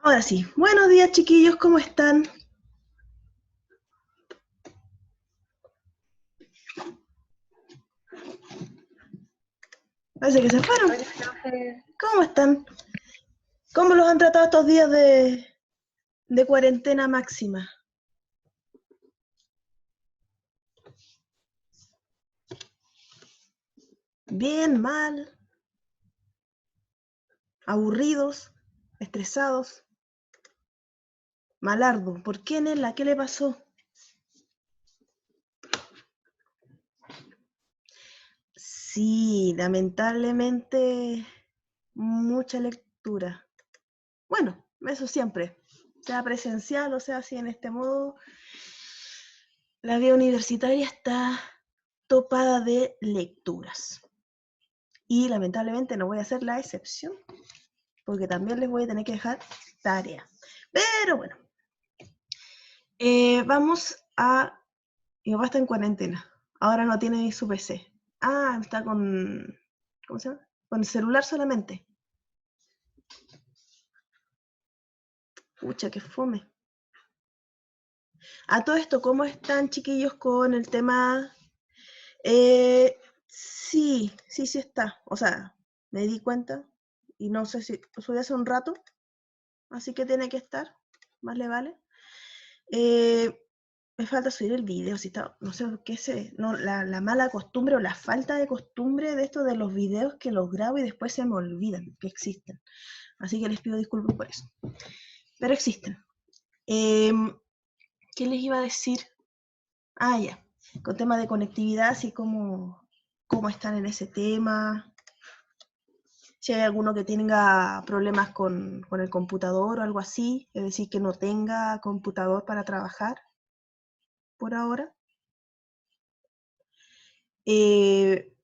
Ahora sí, buenos días chiquillos, ¿cómo están? Parece que se fueron. Hola, profe. ¿Cómo están? ¿Cómo los han tratado estos días de cuarentena máxima? ¿Bien, mal, aburridos, estresados? Malardo, ¿por qué, Nela? ¿Qué le pasó? Sí, lamentablemente mucha lectura. Bueno, eso siempre, sea presencial o sea así en este modo, la vida universitaria está topada de lecturas. Y lamentablemente no voy a hacer la excepción, porque también les voy a tener que dejar tarea. Pero bueno, vamos a... Mi papá está en cuarentena, ahora no tiene su PC. Ah, está con... ¿Cómo se llama? Con el celular solamente. Pucha, qué fome. A todo esto, ¿cómo están chiquillos con el tema? Sí está. O sea, me di cuenta y no sé si subí hace un rato, así que tiene que estar, más le vale. Eh, Me falta subir el video, si está, no sé qué sé, no, la mala costumbre o la falta de costumbre de esto de los videos que los grabo y después se me olvidan que existen. Así que les pido disculpas por eso. Pero existen. Eh, ¿Qué les iba a decir? Ah, ya, con tema de conectividad, así cómo están en ese tema. Si hay alguno que tenga problemas con el computador o algo así, es decir, que no tenga computador para trabajar por ahora. Eh,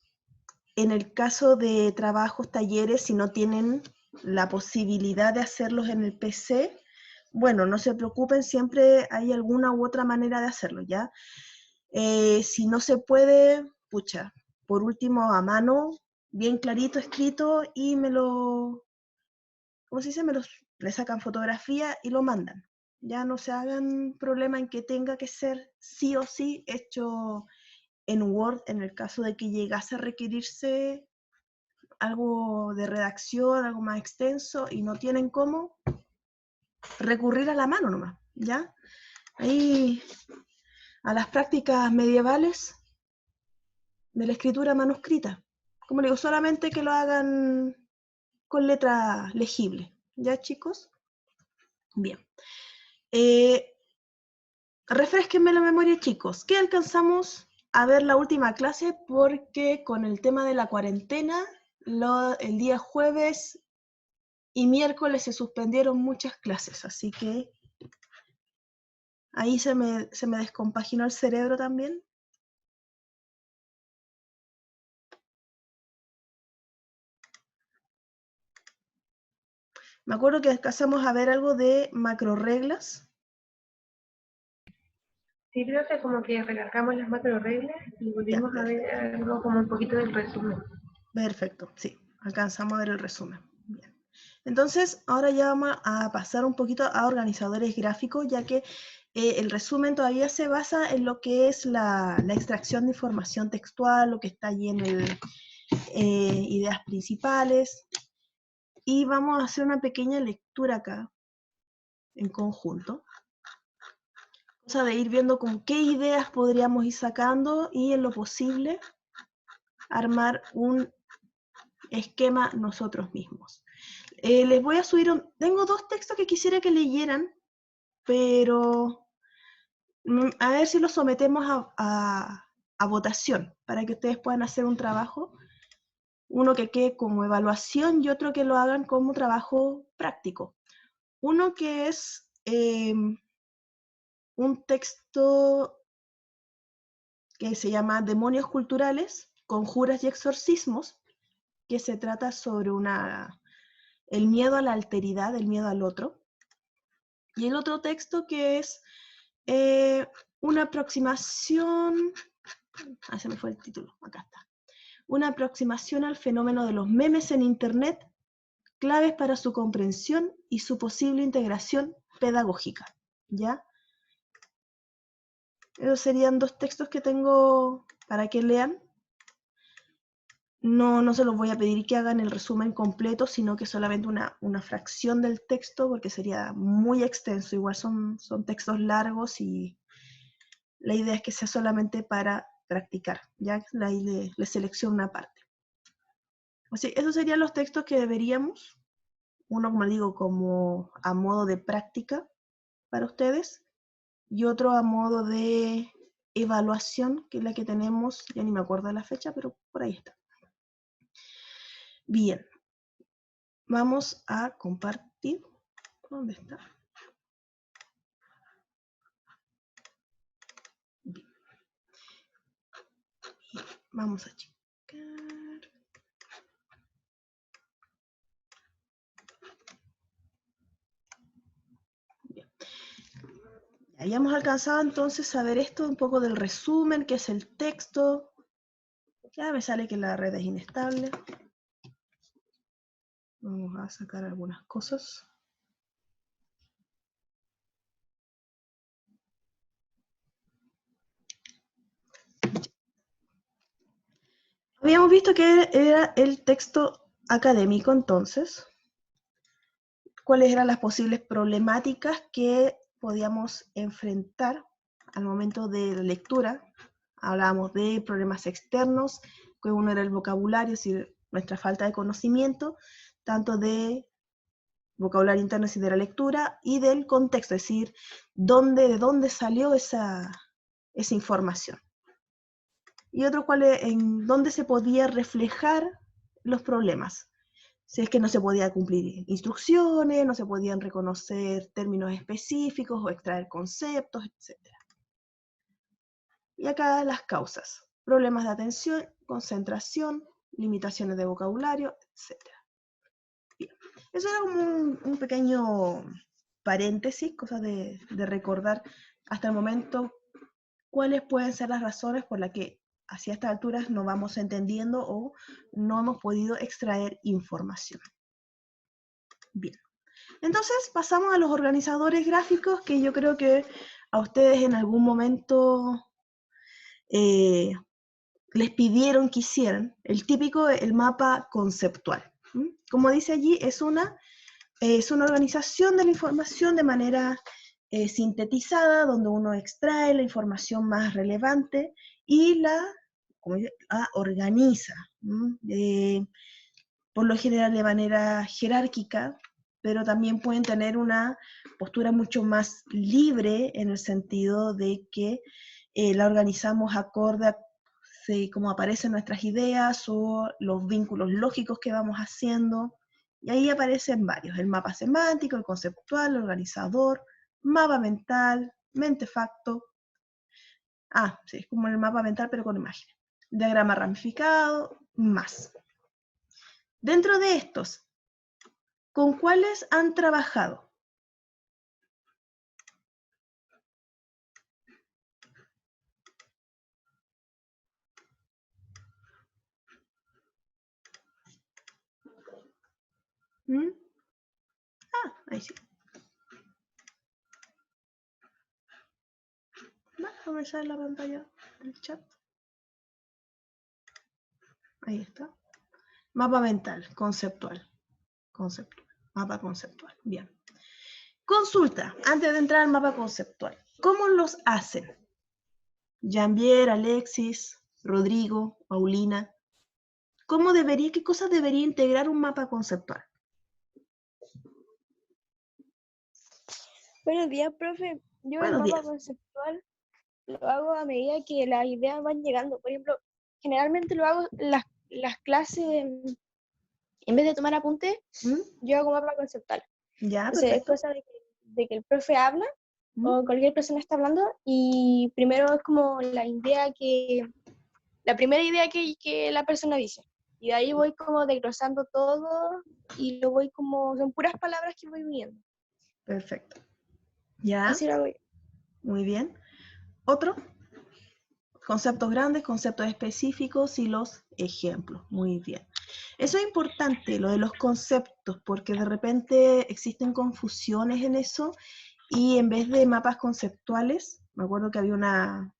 En el caso de trabajos, talleres, si no tienen la posibilidad de hacerlos en el PC, bueno, no se preocupen, siempre hay alguna u otra manera de hacerlo, ¿ya? Si no se puede, pucha, por último a mano, bien clarito escrito y ¿cómo se dice? Le sacan fotografía y lo mandan. Ya no se hagan problema en que tenga que ser sí o sí hecho en Word en el caso de que llegase a requerirse algo de redacción, algo más extenso, y no tienen cómo recurrir a la mano nomás, ¿ya? Ahí a las prácticas medievales de la escritura manuscrita. Como digo, solamente que lo hagan con letra legible, ¿ya chicos? Bien. Eh, Refresquenme la memoria chicos, ¿qué alcanzamos a ver la última clase? Porque con el tema de la cuarentena, el día jueves y miércoles se suspendieron muchas clases, así que ahí se me descompaginó el cerebro también. Me acuerdo que alcanzamos a ver algo de macroreglas. Sí, profe, como que recargamos las macro reglas y Ya, volvimos a ver perfecto. algo como un poquito del resumen. Perfecto, sí. Alcanzamos a ver el resumen. Bien. Entonces, ahora ya vamos a pasar un poquito a organizadores gráficos, ya que el resumen todavía se basa en lo que es la extracción de información textual, lo que está allí en el ideas principales. Y vamos a hacer una pequeña lectura acá, en conjunto. Cosa de ir viendo con qué ideas podríamos ir sacando y en lo posible armar un esquema nosotros mismos. Les voy a subir, tengo dos textos que quisiera que leyeran, pero a ver si los sometemos a votación para que ustedes puedan hacer un trabajo, uno que quede como evaluación y otro que lo hagan como trabajo práctico. Uno que es un texto que se llama Demonios Culturales, Conjuras y Exorcismos, que se trata sobre el miedo a la alteridad, el miedo al otro. Y el otro texto que es eh, una aproximación, se me fue el título, acá está, una aproximación al fenómeno de los memes en Internet claves para su comprensión y su posible integración pedagógica, ¿ya? Esos serían 2 textos que tengo para que lean. No se los voy a pedir que hagan el resumen completo, sino que solamente una fracción del texto, porque sería muy extenso. Igual son textos largos y la idea es que sea solamente para practicar, ya ahí le selecciono una parte. Así, esos serían los textos que deberíamos, uno como digo, como a modo de práctica para ustedes, y otro a modo de evaluación, que es la que tenemos, ya ni me acuerdo de la fecha, pero por ahí está. Bien, vamos a compartir. ¿Dónde está? Bien. Vamos a checar. Bien. Ya habíamos alcanzado entonces a ver esto, un poco del resumen, que es el texto. Ya me sale que la red es inestable. Vamos a sacar algunas cosas. Habíamos visto que era el texto académico entonces. ¿Cuáles eran las posibles problemáticas que podíamos enfrentar al momento de la lectura? Hablábamos de problemas externos, que uno era el vocabulario, es decir, nuestra falta de conocimiento, tanto de vocabulario interno, es decir, de la lectura, y del contexto, es decir, de dónde salió esa información. Y otro, en dónde se podía reflejar los problemas. Si es que no se podía cumplir instrucciones, no se podían reconocer términos específicos o extraer conceptos, etc. Y acá las causas: problemas de atención, concentración, limitaciones de vocabulario, etc. Bien. Eso era como un pequeño paréntesis, cosas de recordar hasta el momento cuáles pueden ser las razones por las que hacia estas alturas no vamos entendiendo o no hemos podido extraer información. Bien. Entonces pasamos a los organizadores gráficos, que yo creo que a ustedes en algún momento les pidieron que hicieran. El típico, el mapa conceptual. Como dice allí, es una organización de la información de manera sintetizada, donde uno extrae la información más relevante y la organiza. Por lo general de manera jerárquica, pero también pueden tener una postura mucho más libre en el sentido de que la organizamos acorde a cómo aparecen nuestras ideas o los vínculos lógicos que vamos haciendo. Y ahí aparecen varios: el mapa semántico, el conceptual, el organizador, mapa mental, mentefacto. Sí, es como el mapa mental pero con imágenes. Diagrama ramificado, más. Dentro de estos, ¿con cuáles han trabajado? ¿Mm? Ahí sí. Va a comenzar la pantalla del chat. Ahí está. Mapa mental, conceptual. Mapa conceptual. Bien. Consulta, antes de entrar al mapa conceptual. ¿Cómo los hacen? Jean-Pierre, Alexis, Rodrigo, Paulina. ¿Qué cosas debería integrar un mapa conceptual? Buenos días, profe. Yo el mapa conceptual lo hago a medida que las ideas van llegando. Por ejemplo, generalmente lo hago las clases, en vez de tomar apuntes, yo hago mapa conceptual. Ya, entonces es cosa de que el profe habla o cualquier persona está hablando y primero es como la primera idea que la persona dice. Y de ahí voy como desglosando todo y lo voy son puras palabras que voy viendo. Perfecto. ¿Ya? Así lo hago yo. Muy bien. ¿Otro? Conceptos grandes, conceptos específicos y los ejemplos. Muy bien. Eso es importante, lo de los conceptos, porque de repente existen confusiones en eso y en vez de mapas conceptuales, me acuerdo que había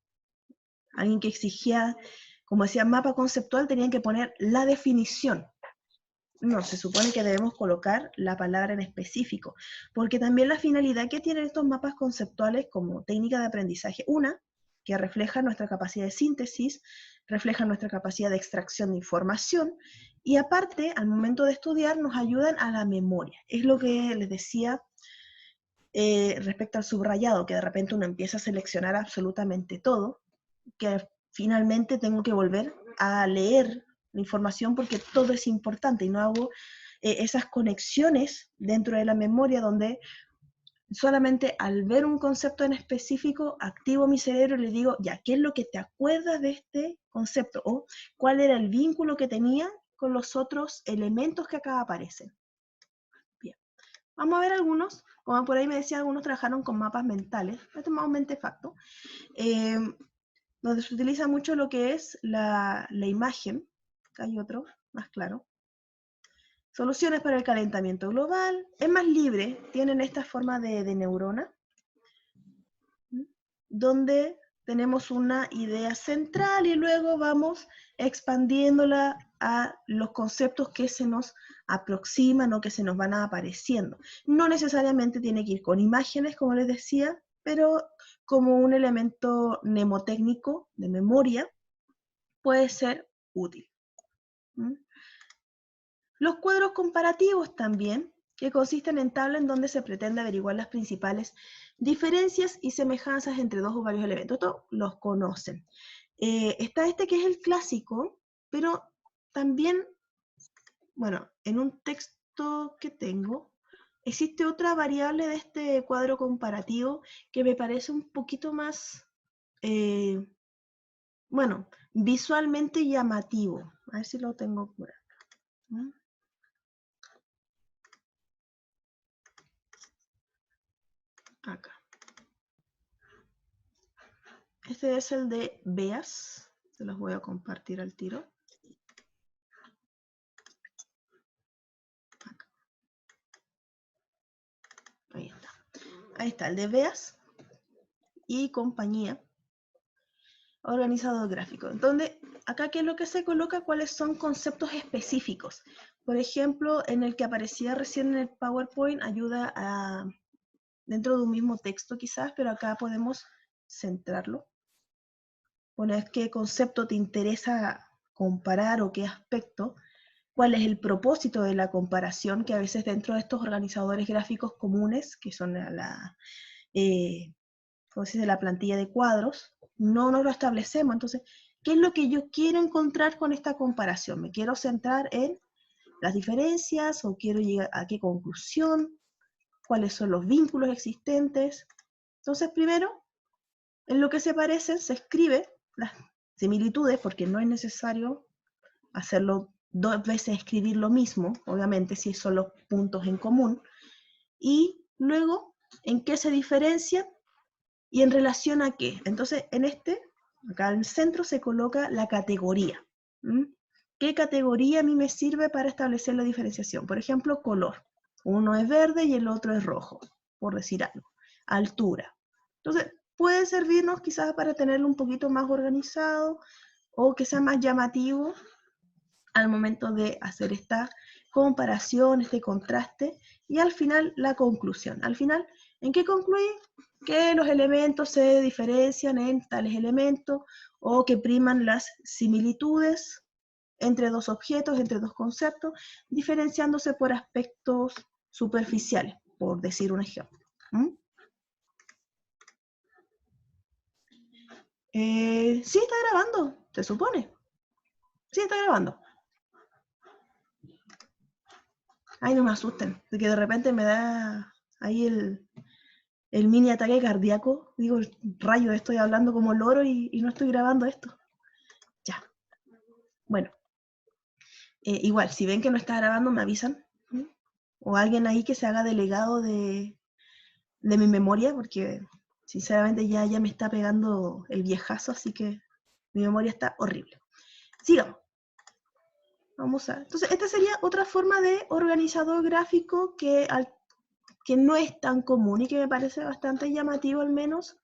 alguien que exigía, como decía mapa conceptual, tenían que poner la definición. No, se supone que debemos colocar la palabra en específico, porque también la finalidad que tienen estos mapas conceptuales como técnica de aprendizaje, una, que refleja nuestra capacidad de síntesis, refleja nuestra capacidad de extracción de información, y aparte, al momento de estudiar, nos ayudan a la memoria. Es lo que les decía respecto al subrayado, que de repente uno empieza a seleccionar absolutamente todo, que finalmente tengo que volver a leer la información porque todo es importante y no hago esas conexiones dentro de la memoria donde solamente al ver un concepto en específico activo mi cerebro y le digo, ya, ¿qué es lo que te acuerdas de este concepto? O cuál era el vínculo que tenía con los otros elementos que acá aparecen. Bien, vamos a ver algunos, como por ahí me decía, algunos trabajaron con mapas mentales, esto es más un mentefacto, donde se utiliza mucho lo que es la imagen, acá hay otro más claro, soluciones para el calentamiento global, es más libre, tienen esta forma de neurona, donde tenemos una idea central y luego vamos expandiéndola a los conceptos que se nos aproximan o que se nos van apareciendo. No necesariamente tiene que ir con imágenes, como les decía, pero como un elemento mnemotécnico de memoria puede ser útil. Los cuadros comparativos también, que consisten en tablas en donde se pretende averiguar las principales diferencias y semejanzas entre dos o varios elementos. Esto los conocen. Está este que es el clásico, pero también, bueno, en un texto que tengo, existe otra variable de este cuadro comparativo que me parece un poquito más, bueno, visualmente llamativo. A ver si lo tengo por acá. Acá. Este es el de Beas. Se los voy a compartir al tiro. Acá. Ahí está. Ahí está el de Beas y compañía. Organizador gráfico. Entonces, acá qué es lo que se coloca, cuáles son conceptos específicos. Por ejemplo, en el que aparecía recién en el PowerPoint, ayuda a, dentro de un mismo texto quizás, pero acá podemos centrarlo. Poner qué concepto te interesa comparar o qué aspecto, cuál es el propósito de la comparación, que a veces dentro de estos organizadores gráficos comunes, que son ¿cómo se dice? La plantilla de cuadros, no lo establecemos. Entonces, ¿qué es lo que yo quiero encontrar con esta comparación? ¿Me quiero centrar en las diferencias o quiero llegar a qué conclusión? ¿Cuáles son los vínculos existentes? Entonces, primero, en lo que se parecen se escribe las similitudes, porque no es necesario hacerlo dos veces, escribir lo mismo, obviamente, si son los puntos en común, y luego, ¿en qué se diferencian y en relación a qué? Entonces, acá en el centro se coloca la categoría. ¿Qué categoría a mí me sirve para establecer la diferenciación? Por ejemplo, color. Uno es verde y el otro es rojo, por decir algo. Altura. Entonces, puede servirnos quizás para tenerlo un poquito más organizado o que sea más llamativo al momento de hacer esta comparación, este contraste, y al final la conclusión. Al final, ¿en qué concluye? Que los elementos se diferencian en tales elementos o que priman las similitudes entre dos objetos, entre dos conceptos, diferenciándose por aspectos superficiales, por decir un ejemplo. Sí está grabando, se supone. Sí está grabando. Ay, no me asusten, de que de repente me da ahí el mini ataque cardíaco. Digo, rayo, estoy hablando como loro y no estoy grabando esto. Ya. Bueno. Igual, si ven que no está grabando, me avisan. O alguien ahí que se haga delegado de mi memoria, porque sinceramente ya me está pegando el viejazo, así que Mi memoria está horrible. Sigamos. Vamos a... Entonces, esta sería otra forma de organizador gráfico que no es tan común y que me parece bastante llamativo, al menos,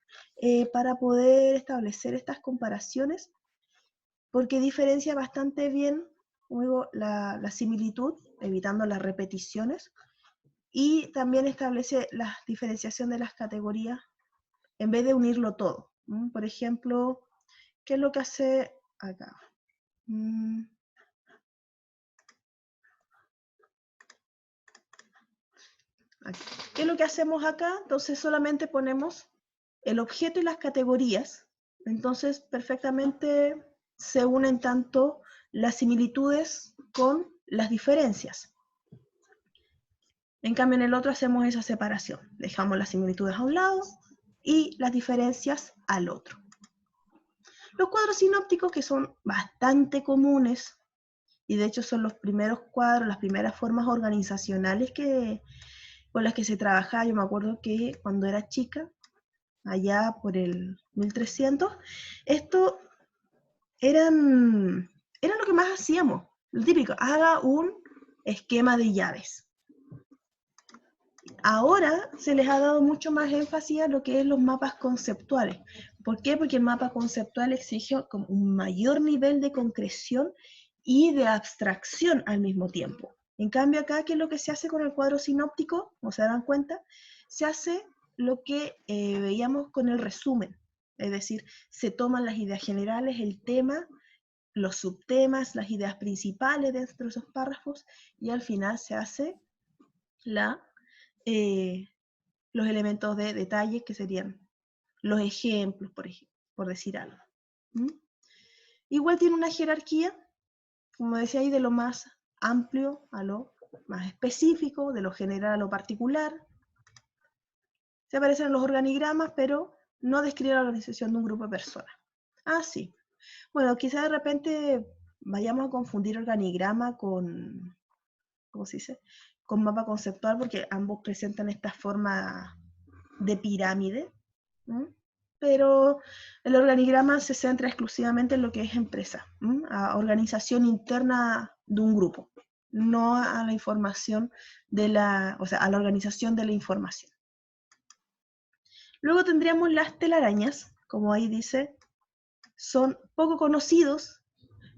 para poder establecer estas comparaciones, porque diferencia bastante bien luego la similitud, evitando las repeticiones, y también establece la diferenciación de las categorías en vez de unirlo todo. Por ejemplo, ¿qué es lo que hace acá? Aquí. ¿Qué es lo que hacemos acá? Entonces solamente ponemos el objeto y las categorías. Entonces perfectamente se unen tanto las similitudes con las diferencias. En cambio en el otro hacemos esa separación. Dejamos las similitudes a un lado y las diferencias al otro. Los cuadros sinópticos, que son bastante comunes, y de hecho son los primeros cuadros, las primeras formas organizacionales con las que se trabajaba. Yo me acuerdo que cuando era chica, allá por el 1300, esto eran lo que más hacíamos. Lo típico, haga un esquema de llaves. Ahora se les ha dado mucho más énfasis a lo que es los mapas conceptuales. ¿Por qué? Porque el mapa conceptual exige como un mayor nivel de concreción y de abstracción al mismo tiempo. En cambio acá, ¿qué es lo que se hace con el cuadro sinóptico? ¿No se dan cuenta? Se hace lo que veíamos con el resumen. Es decir, se toman las ideas generales, el tema, los subtemas, las ideas principales dentro de esos párrafos, y al final se hace los elementos de detalle, que serían los ejemplos, por decir algo. Igual tiene una jerarquía, como decía ahí, de lo más amplio a lo más específico, de lo general a lo particular. Se aparecen los organigramas, pero no describe la organización de un grupo de personas. Ah, sí. Bueno, quizá de repente vayamos a confundir organigrama con, ¿cómo se dice?, con mapa conceptual, porque ambos presentan esta forma de pirámide, pero el organigrama se centra exclusivamente en lo que es empresa, a organización interna de un grupo, no a la información a la organización de la información. Luego tendríamos las telarañas, como ahí dice, son poco conocidos,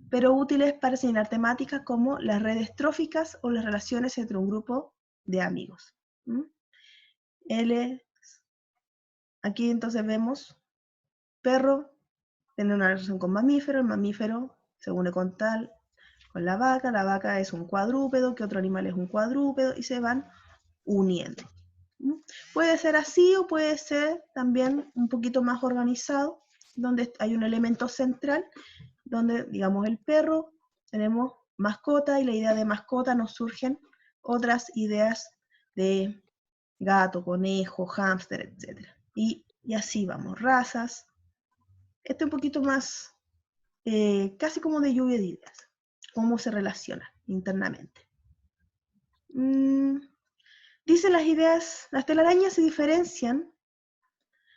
pero útiles para señalar temáticas como las redes tróficas o las relaciones entre un grupo de amigos. Aquí entonces vemos perro tiene una relación con mamífero, el mamífero se une con la vaca es un cuadrúpedo, que otro animal es un cuadrúpedo, y se van uniendo. Puede ser así o puede ser también un poquito más organizado, donde hay un elemento central, donde, digamos, el perro, tenemos mascota, y la idea de mascota nos surgen otras ideas de gato, conejo, hámster, etc. Y así vamos, razas. Este un poquito más, casi como de lluvia de ideas, cómo se relacionan internamente. Dice las telarañas se diferencian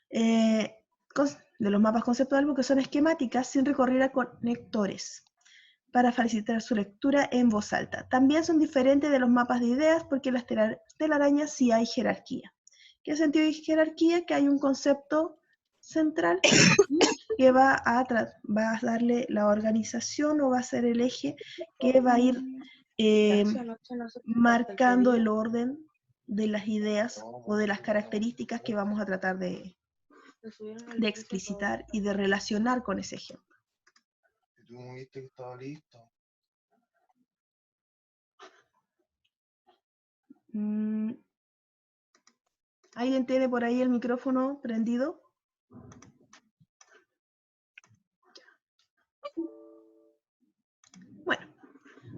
de los mapas conceptuales porque son esquemáticas sin recurrir a conectores para facilitar su lectura en voz alta. También son diferentes de los mapas de ideas porque en las telarañas sí hay jerarquía. ¿Qué sentido hay jerarquía? Que hay un concepto central que va a darle la organización, o va a ser el eje que va a ir marcando el orden de las ideas o de las características que vamos a tratar de explicitar y de relacionar con ese ejemplo. ¿Tú no viste que estaba listo? ¿Alguien tiene por ahí el micrófono prendido? Bueno,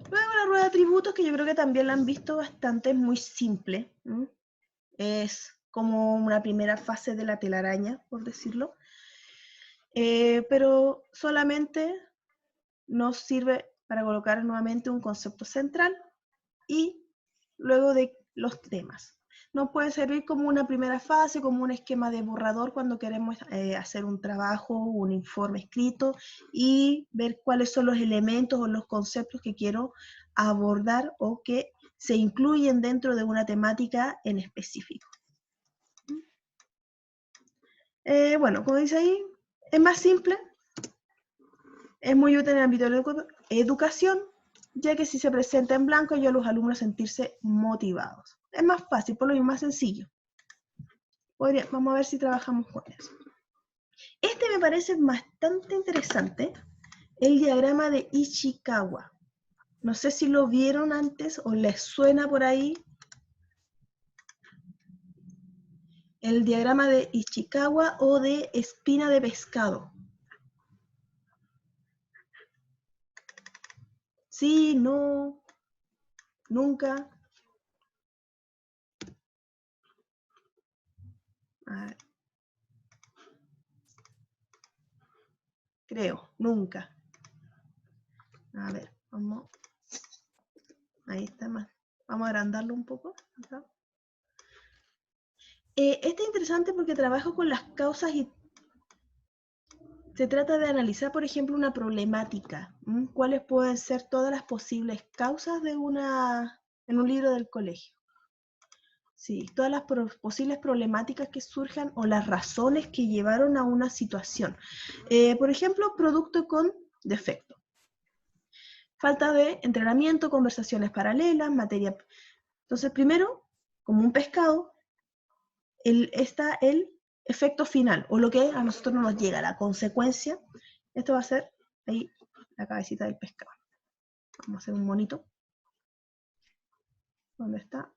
luego la rueda de atributos, que yo creo que también la han visto bastante, es muy simple. Es como una primera fase de la telaraña, por decirlo. Pero solamente nos sirve para colocar nuevamente un concepto central y luego de los temas. Nos puede servir como una primera fase, como un esquema de borrador cuando queremos hacer un trabajo, un informe escrito y ver cuáles son los elementos o los conceptos que quiero abordar o que se incluyen dentro de una temática en específico. Bueno, como dice ahí, es más simple, es muy útil en el ámbito de la educación, ya que si se presenta en blanco ayuda a los alumnos a sentirse motivados. Es más fácil, por lo mismo más sencillo. Vamos a ver si trabajamos con eso. Este me parece bastante interesante, el diagrama de Ishikawa. No sé si lo vieron antes o les suena por ahí. El diagrama de Ishikawa o de espina de pescado. Sí, no, nunca. A ver. Creo, nunca. A ver, vamos. Ahí está más. Vamos a agrandarlo un poco. Acá. Este es interesante porque trabajo con las causas y se trata de analizar, por ejemplo, una problemática. ¿Cuáles pueden ser todas las posibles causas de en un libro del colegio? Sí, todas las posibles problemáticas que surjan o las razones que llevaron a una situación. Por ejemplo, producto con defecto. Falta de entrenamiento, conversaciones paralelas, materia. Entonces, primero, como un pescado, está el efecto final, o lo que a nosotros no nos llega, la consecuencia. Esto va a ser ahí la cabecita del pescado. Vamos a hacer un monito. ¿Dónde está?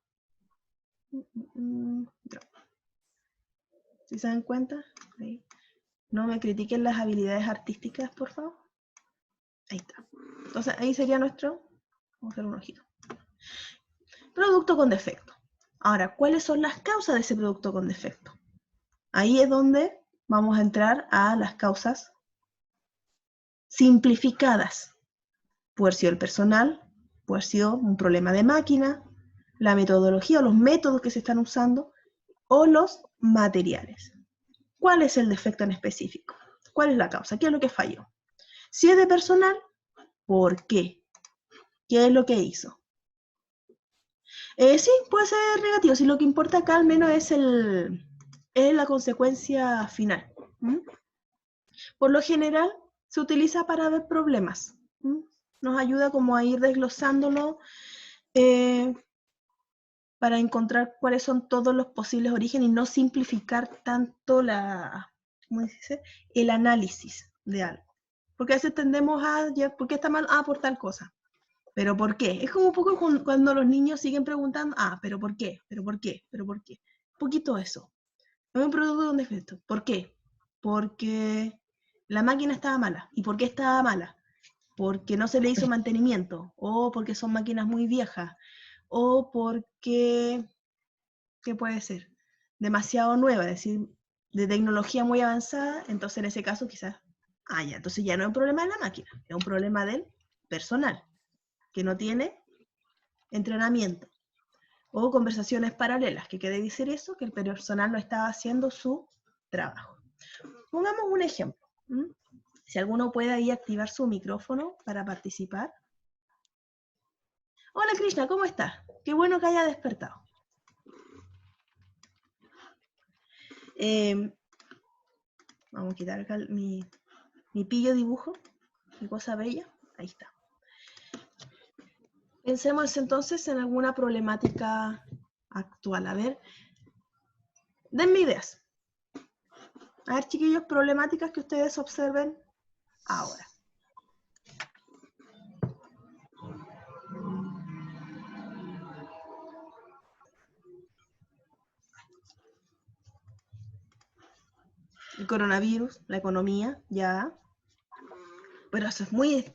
No. ¿Sí se dan cuenta? Ahí. No me critiquen las habilidades artísticas, por favor. Ahí está. Entonces, ahí sería nuestro, vamos a hacer un ojito. Producto con defecto. Ahora, ¿cuáles son las causas de ese producto con defecto? Ahí es donde vamos a entrar a las causas simplificadas. Puede haber sido el personal, puede haber sido un problema de máquina, la metodología o los métodos que se están usando, o los materiales. ¿Cuál es el defecto en específico? ¿Cuál es la causa? ¿Qué es lo que falló? Si es de personal, ¿por qué? ¿Qué es lo que hizo? Sí, puede ser negativo, si lo que importa acá al menos es la consecuencia final. Por lo general, se utiliza para ver problemas. Nos ayuda como a ir desglosándolo para encontrar cuáles son todos los posibles orígenes y no simplificar tanto ¿cómo se dice? El análisis de algo. Porque a veces tendemos a, ¿por qué está mal? Ah, por tal cosa. ¿Pero por qué? Es como un poco cuando los niños siguen preguntando, ¿pero por qué? ¿Pero por qué? ¿Pero por qué? Un poquito eso. Es un producto con defecto. ¿Por qué? Porque la máquina estaba mala. ¿Y por qué estaba mala? Porque no se le hizo mantenimiento, o porque son máquinas muy viejas, o porque, ¿qué puede ser? Demasiado nueva, es decir, de tecnología muy avanzada, entonces en ese caso quizás, ya, entonces ya no es un problema de la máquina, es un problema del personal, que no tiene entrenamiento, o conversaciones paralelas, que quiere decir eso, que el personal no estaba haciendo su trabajo. Pongamos un ejemplo. Si alguno puede ahí activar su micrófono para participar. Hola Krishna, ¿cómo estás? Qué bueno que haya despertado. Vamos a quitar acá mi pillo dibujo, mi cosa bella. Ahí está. Pensemos entonces en alguna problemática actual. A ver, denme ideas. A ver, chiquillos, problemáticas que ustedes observen ahora. El coronavirus, la economía, ya. Pero eso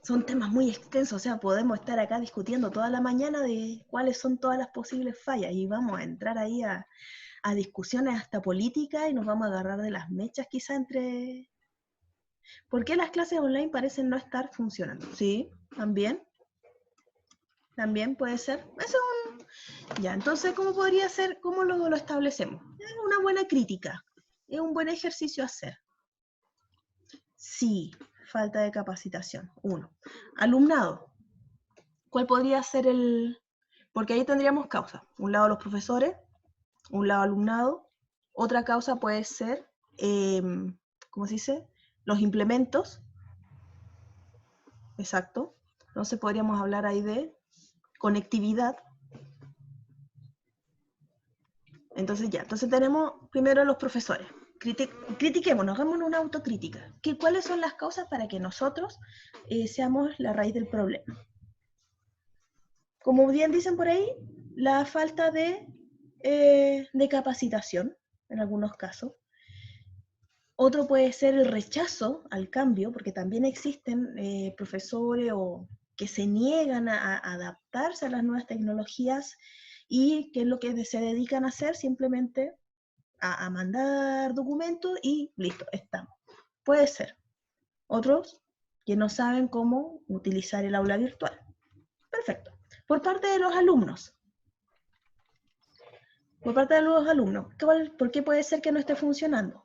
son temas muy extensos, o sea, podemos estar acá discutiendo toda la mañana de cuáles son todas las posibles fallas y vamos a entrar ahí a discusiones hasta políticas y nos vamos a agarrar de las mechas quizá entre... ¿Por qué las clases online parecen no estar funcionando? Sí, también. También puede ser. Eso Ya, entonces, ¿cómo podría ser? ¿Cómo lo establecemos? Es una buena crítica, es un buen ejercicio a hacer. Sí, falta de capacitación. 1. Alumnado. ¿Cuál podría ser el...? Porque ahí tendríamos causas. Un lado los profesores, un lado alumnado. Otra causa puede ser, ¿cómo se dice? Los implementos. Exacto. Entonces podríamos hablar ahí de conectividad. Entonces ya, entonces tenemos primero los profesores. Critiquémonos, hagámonos una autocrítica. ¿Cuáles son las causas para que nosotros seamos la raíz del problema? Como bien dicen por ahí, la falta de capacitación, en algunos casos. Otro puede ser el rechazo al cambio, porque también existen profesores que se niegan a adaptarse a las nuevas tecnologías y que es lo que se dedican a hacer, simplemente a mandar documentos y listo, estamos. Puede ser. Otros que no saben cómo utilizar el aula virtual. Perfecto. Por parte de los alumnos. ¿Por qué puede ser que no esté funcionando?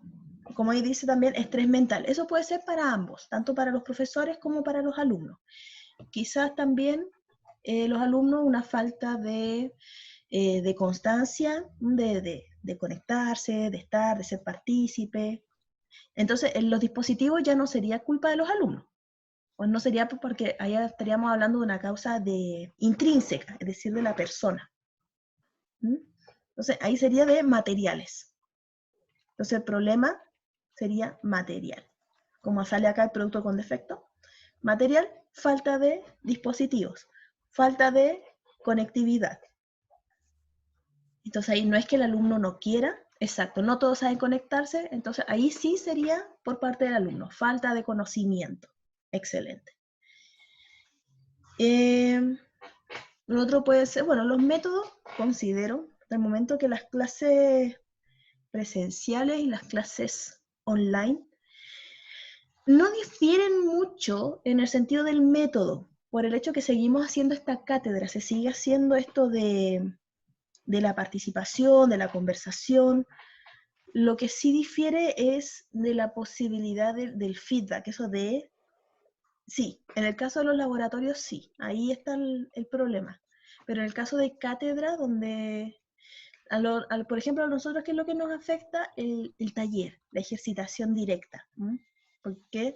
Como ahí dice también, estrés mental. Eso puede ser para ambos, tanto para los profesores como para los alumnos. Quizás también los alumnos una falta de constancia, de conectarse, de estar, de ser partícipe. Entonces, en los dispositivos ya no sería culpa de los alumnos. Pues no sería porque ahí estaríamos hablando de una causa intrínseca, es decir, de la persona. Entonces, ahí sería de materiales. Entonces, el problema sería material. Como sale acá el producto con defecto. Material, falta de dispositivos, falta de conectividad. Entonces, ahí no es que el alumno no quiera, exacto, no todos saben conectarse, entonces ahí sí sería por parte del alumno, falta de conocimiento. Excelente. Lo otro puede ser, bueno, los métodos, considero, hasta el momento que las clases presenciales y las clases online no difieren mucho en el sentido del método, por el hecho que seguimos haciendo esta cátedra, se sigue haciendo esto de la participación, de la conversación. Lo que sí difiere es de la posibilidad del feedback, eso de... Sí, en el caso de los laboratorios sí, ahí está el problema. Pero en el caso de cátedra, donde, por ejemplo, a nosotros, ¿qué es lo que nos afecta? El taller, la ejercitación directa. Porque,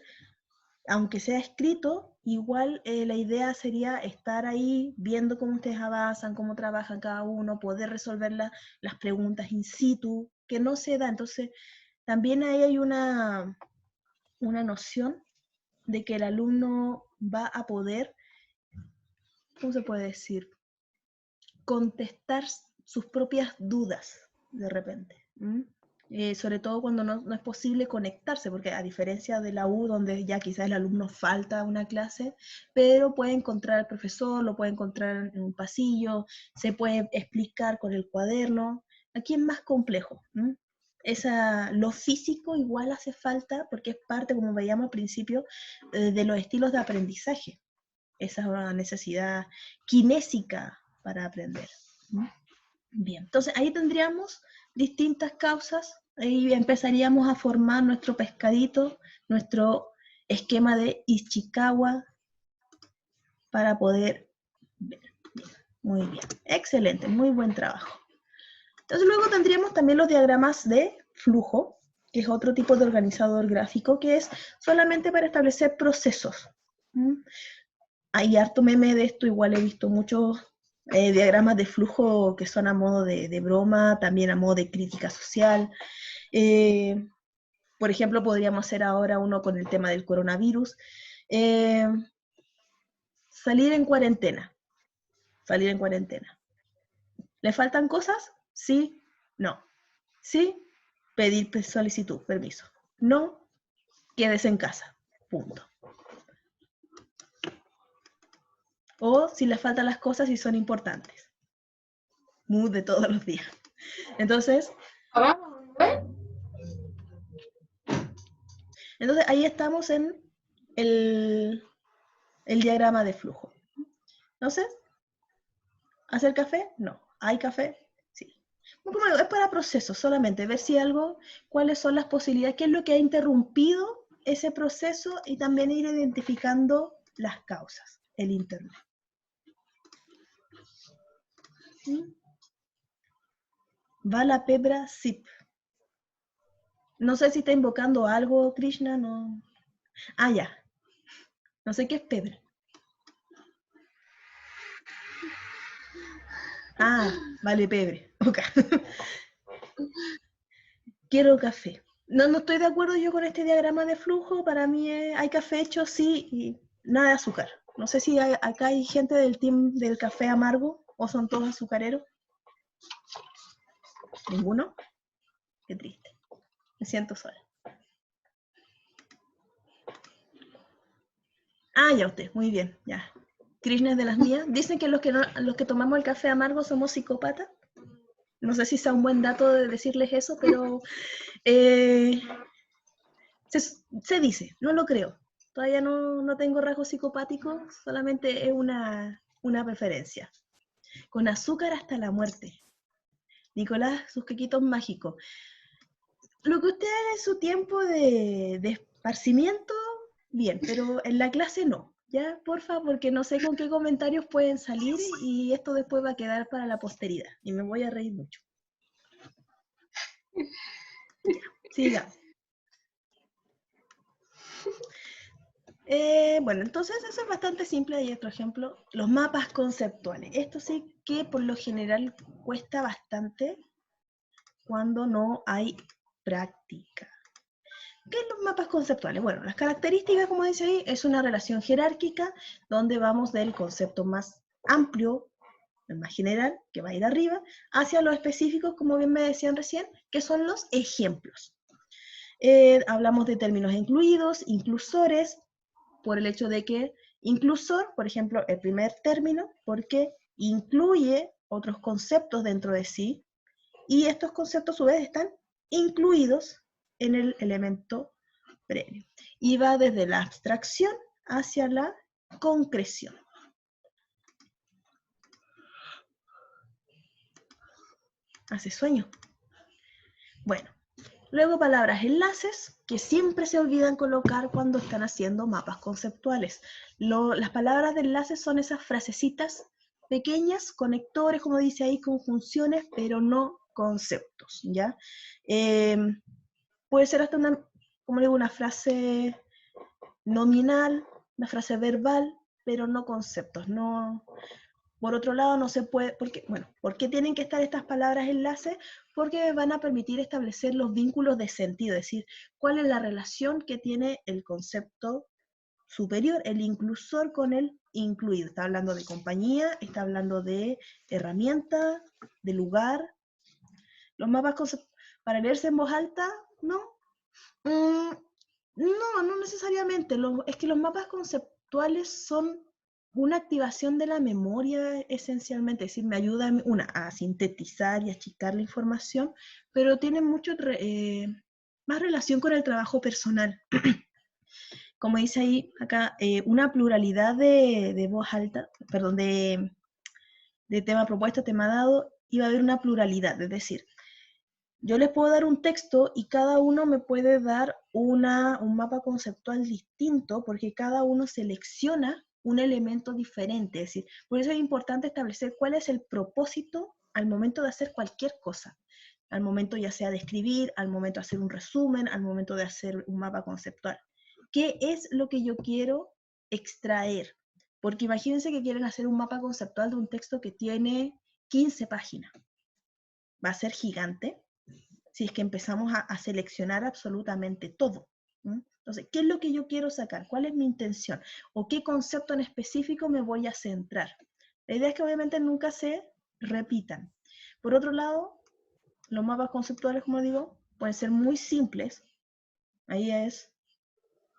aunque sea escrito, igual la idea sería estar ahí viendo cómo ustedes avanzan, cómo trabajan cada uno, poder resolver las preguntas in situ, que no se da. Entonces, también ahí hay una noción de que el alumno va a poder, ¿cómo se puede decir? Contestar sus propias dudas de repente. Sobre todo cuando no es posible conectarse, porque a diferencia de la U, donde ya quizás el alumno falta a una clase, pero puede encontrar al profesor, lo puede encontrar en un pasillo, se puede explicar con el cuaderno. Aquí es más complejo. Lo físico igual hace falta porque es parte, como veíamos al principio, de los estilos de aprendizaje. Esa es una necesidad kinésica para aprender. Bien, entonces ahí tendríamos distintas causas, ahí empezaríamos a formar nuestro pescadito, nuestro esquema de Ishikawa para poder ver. Muy bien, excelente, muy buen trabajo. Entonces luego tendríamos también los diagramas de flujo, que es otro tipo de organizador gráfico, que es solamente para establecer procesos. Hay harto meme de esto, igual he visto muchos diagramas de flujo que son a modo de broma, también a modo de crítica social. Por ejemplo, podríamos hacer ahora uno con el tema del coronavirus. Salir en cuarentena. Salir en cuarentena. ¿Le faltan cosas? Sí, no. Sí, pedir solicitud, permiso. No, quédese en casa. Punto. O si les faltan las cosas y son importantes. Mood de todos los días. Entonces, ahí estamos en el diagrama de flujo. Entonces, ¿hacer café? No. ¿Hay café? Sí. Como digo, es para procesos solamente, ver si algo, cuáles son las posibilidades, qué es lo que ha interrumpido ese proceso y también ir identificando las causas, el internet. ¿Sí? Va la pebra zip. No sé si está invocando algo, Krishna, no. Ah, ya. No sé qué es pebra. Ah, vale, pebre. Ok. Quiero café. No estoy de acuerdo yo con este diagrama de flujo. Para mí hay café hecho, sí, y nada de azúcar. No sé si acá hay gente del team del café amargo o son todos azucareros. ¿Ninguno? Qué triste. Me siento sola. Ah, ya usted, muy bien, ya. Krishna es de las mías. Dicen que los que tomamos el café amargo somos psicópatas. No sé si sea un buen dato de decirles eso, pero se dice, no lo creo. Todavía no tengo rasgos psicopáticos, solamente es una preferencia. Con azúcar hasta la muerte. Nicolás, sus quequitos mágicos. Lo que usted haga en su tiempo de esparcimiento, bien, pero en la clase no. Ya, porfa, porque no sé con qué comentarios pueden salir y esto después va a quedar para la posteridad. Y me voy a reír mucho. Ya, siga. Bueno, entonces eso es bastante simple. Hay otro ejemplo, los mapas conceptuales. Esto sí que por lo general cuesta bastante cuando no hay práctica. ¿Qué son los mapas conceptuales? Bueno, las características, como dice ahí, es una relación jerárquica donde vamos del concepto más amplio, el más general, que va a ir arriba, hacia los específicos, como bien me decían recién, que son los ejemplos. Hablamos de términos incluidos, inclusores, por el hecho de que inclusor, por ejemplo, el primer término, porque incluye otros conceptos dentro de sí, y estos conceptos a su vez están incluidos en el elemento previo. Y va desde la abstracción hacia la concreción. Hace sueño. Bueno, luego palabras enlaces, que siempre se olvidan colocar cuando están haciendo mapas conceptuales. Las palabras de enlaces son esas frasecitas pequeñas, conectores, como dice ahí, conjunciones, pero no conceptos, ¿ya? Puede ser hasta como digo, una frase nominal, una frase verbal, pero no conceptos. No, por otro lado, no se puede, porque, bueno, ¿por qué tienen que estar estas palabras enlaces? Porque van a permitir establecer los vínculos de sentido, es decir, cuál es la relación que tiene el concepto superior, el inclusor con el incluido. Está hablando de compañía, está hablando de herramienta, de lugar. Los mapas para leerse en voz alta, ¿no? No necesariamente. Es que los mapas conceptuales son una activación de la memoria esencialmente, es decir, me ayudan a sintetizar y achicar la información, pero tienen mucho más relación con el trabajo personal. Como dice ahí, acá, una pluralidad de voz alta, perdón, de tema propuesto, tema dado, y va a haber una pluralidad, es decir, yo les puedo dar un texto y cada uno me puede dar un mapa conceptual distinto porque cada uno selecciona un elemento diferente. Es decir, por eso es importante establecer cuál es el propósito al momento de hacer cualquier cosa. Al momento ya sea de escribir, al momento de hacer un resumen, al momento de hacer un mapa conceptual. ¿Qué es lo que yo quiero extraer? Porque imagínense que quieren hacer un mapa conceptual de un texto que tiene 15 páginas. Va a ser gigante si es que empezamos a seleccionar absolutamente todo. ¿Mm? Entonces, ¿qué es lo que yo quiero sacar? ¿Cuál es mi intención? ¿O qué concepto en específico me voy a centrar? La idea es que obviamente nunca se repitan. Por otro lado, los mapas conceptuales, como digo, pueden ser muy simples. Ahí es,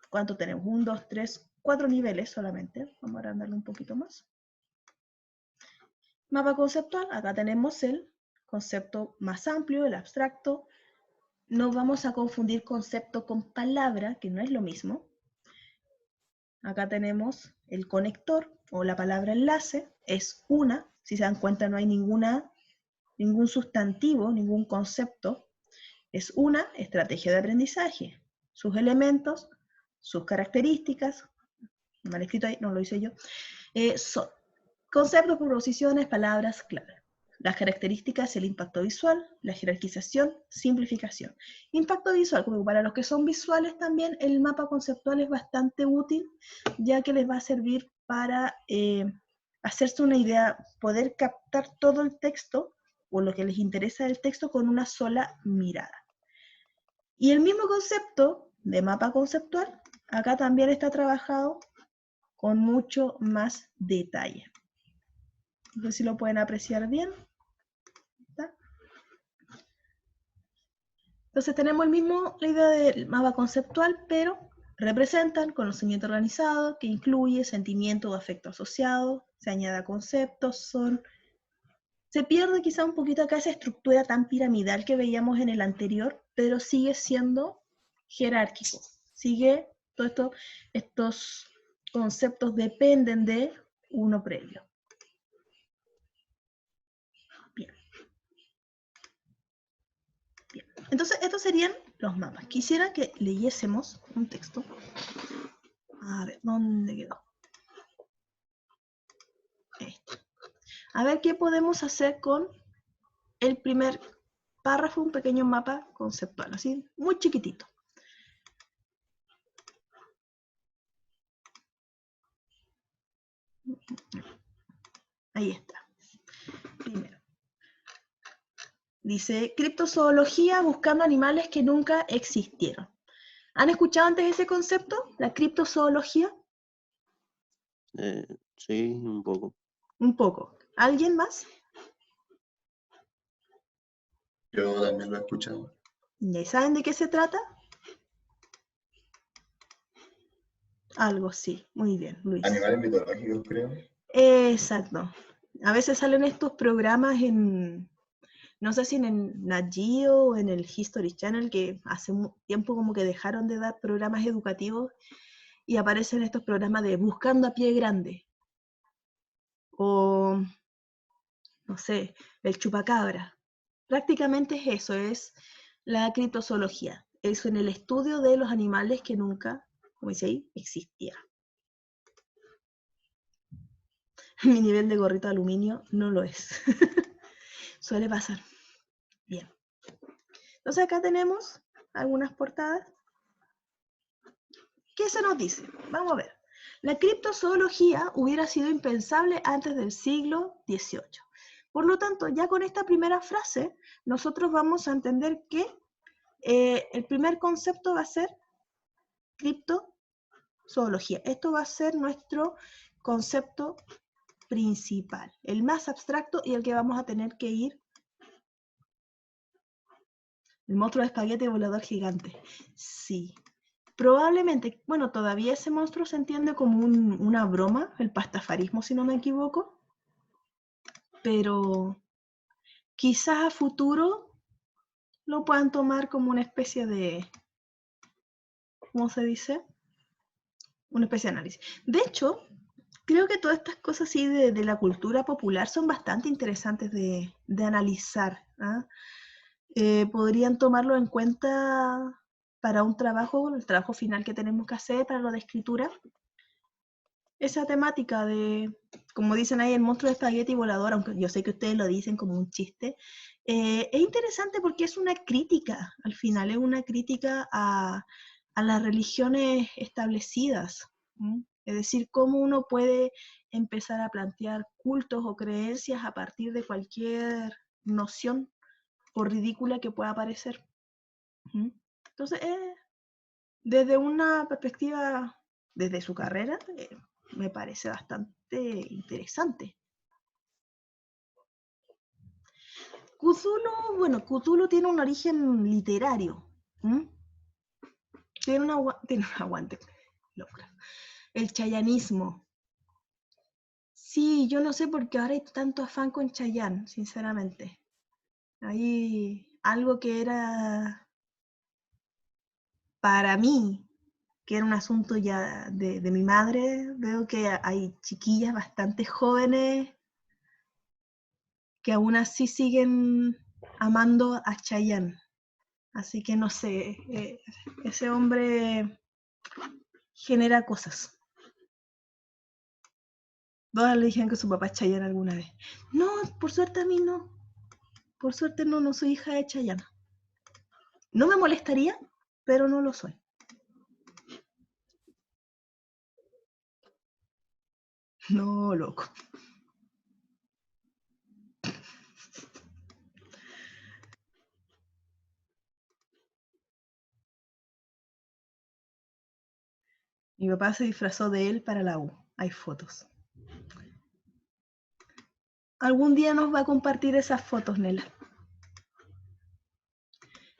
¿cuánto tenemos? 1, 2, 3, 4 niveles solamente. Vamos a agrandarlo un poquito más. Mapa conceptual, acá tenemos el concepto más amplio, el abstracto. No vamos a confundir concepto con palabra, que no es lo mismo. Acá tenemos el conector o la palabra enlace, es una. Si se dan cuenta, no hay ninguna ningún sustantivo, ningún concepto. Es una estrategia de aprendizaje. Sus elementos, sus características, mal escrito ahí, no lo hice yo, son conceptos, proposiciones, palabras clave. Las características, el impacto visual, la jerarquización, simplificación. Impacto visual, como para los que son visuales también, el mapa conceptual es bastante útil, ya que les va a servir para hacerse una idea, poder captar todo el texto, o lo que les interesa del texto, con una sola mirada. Y el mismo concepto de mapa conceptual, acá también está trabajado con mucho más detalle. No sé si lo pueden apreciar bien. ¿Está? Entonces tenemos la idea del mapa conceptual, pero representan conocimiento organizado que incluye sentimiento o afecto asociado, se añade conceptos, se pierde quizá un poquito acá esa estructura tan piramidal que veíamos en el anterior, pero sigue siendo jerárquico. Todos estos conceptos dependen de uno previo. Bien. Bien. Entonces, estos serían los mapas. Quisiera que leyésemos un texto. A ver, ¿dónde quedó? Este. A ver qué podemos hacer con el primer párrafo, un pequeño mapa conceptual, así, muy chiquitito. Ahí está. Primero. Dice, criptozoología buscando animales que nunca existieron. ¿Han escuchado antes ese concepto? ¿La criptozoología? Sí, un poco. Un poco. ¿Alguien más? Yo también lo he escuchado. ¿Ya saben de qué se trata? Algo, sí. Muy bien, Luis. Animales mitológicos, creo. Exacto. A veces salen estos programas en, no sé si en Nat Geo o en el History Channel, que hace un tiempo como que dejaron de dar programas educativos y aparecen estos programas de Buscando a Pie Grande. O, no sé, el chupacabra. Prácticamente es eso, es la criptozoología. Eso en el estudio de los animales que nunca, como dice ahí, existieron. Mi nivel de gorrito de aluminio no lo es. Suele pasar. Bien. Entonces acá tenemos algunas portadas. ¿Qué se nos dice? Vamos a ver. La criptozoología hubiera sido impensable antes del siglo XVIII. Por lo tanto, ya con esta primera frase, nosotros vamos a entender que el primer concepto va a ser criptozoología. Esto va a ser nuestro concepto principal, el más abstracto y el que vamos a tener que ir. El monstruo de espagueti volador gigante. Sí. Probablemente, bueno, todavía ese monstruo se entiende como una broma, el pastafarismo, si no me equivoco. Pero quizás a futuro lo puedan tomar como una especie de, ¿cómo se dice? Una especie de análisis. De hecho, creo que todas estas cosas así de la cultura popular son bastante interesantes de analizar. ¿Ah? Podrían tomarlo en cuenta para un trabajo, el trabajo final que tenemos que hacer para lo de escritura. Esa temática de, como dicen ahí, el monstruo de espagueti volador, aunque yo sé que ustedes lo dicen como un chiste, es interesante porque es una crítica, al final, es una crítica a las religiones establecidas. ¿Mm? Es decir, cómo uno puede empezar a plantear cultos o creencias a partir de cualquier noción, por ridícula que pueda parecer. ¿Mm? Entonces, desde una perspectiva, desde su carrera, me parece bastante interesante. Cthulhu, bueno, Cthulhu tiene un origen literario. ¿Mm? Tiene un aguante. Loca. El chayanismo. Sí, yo no sé por qué ahora hay tanto afán con Chayán, sinceramente. Hay algo que era para mí, que era un asunto ya de mi madre. Veo que hay chiquillas bastante jóvenes que aún así siguen amando a Chayanne. Así que no sé, ese hombre genera cosas. Todas le dijeron que su papá es Chayanne alguna vez. No, por suerte a mí no. Por suerte no soy hija de Chayanne. No me molestaría, pero no lo soy. No, loco. Mi papá se disfrazó de él para la U. Hay fotos. Algún día nos va a compartir esas fotos, Nela.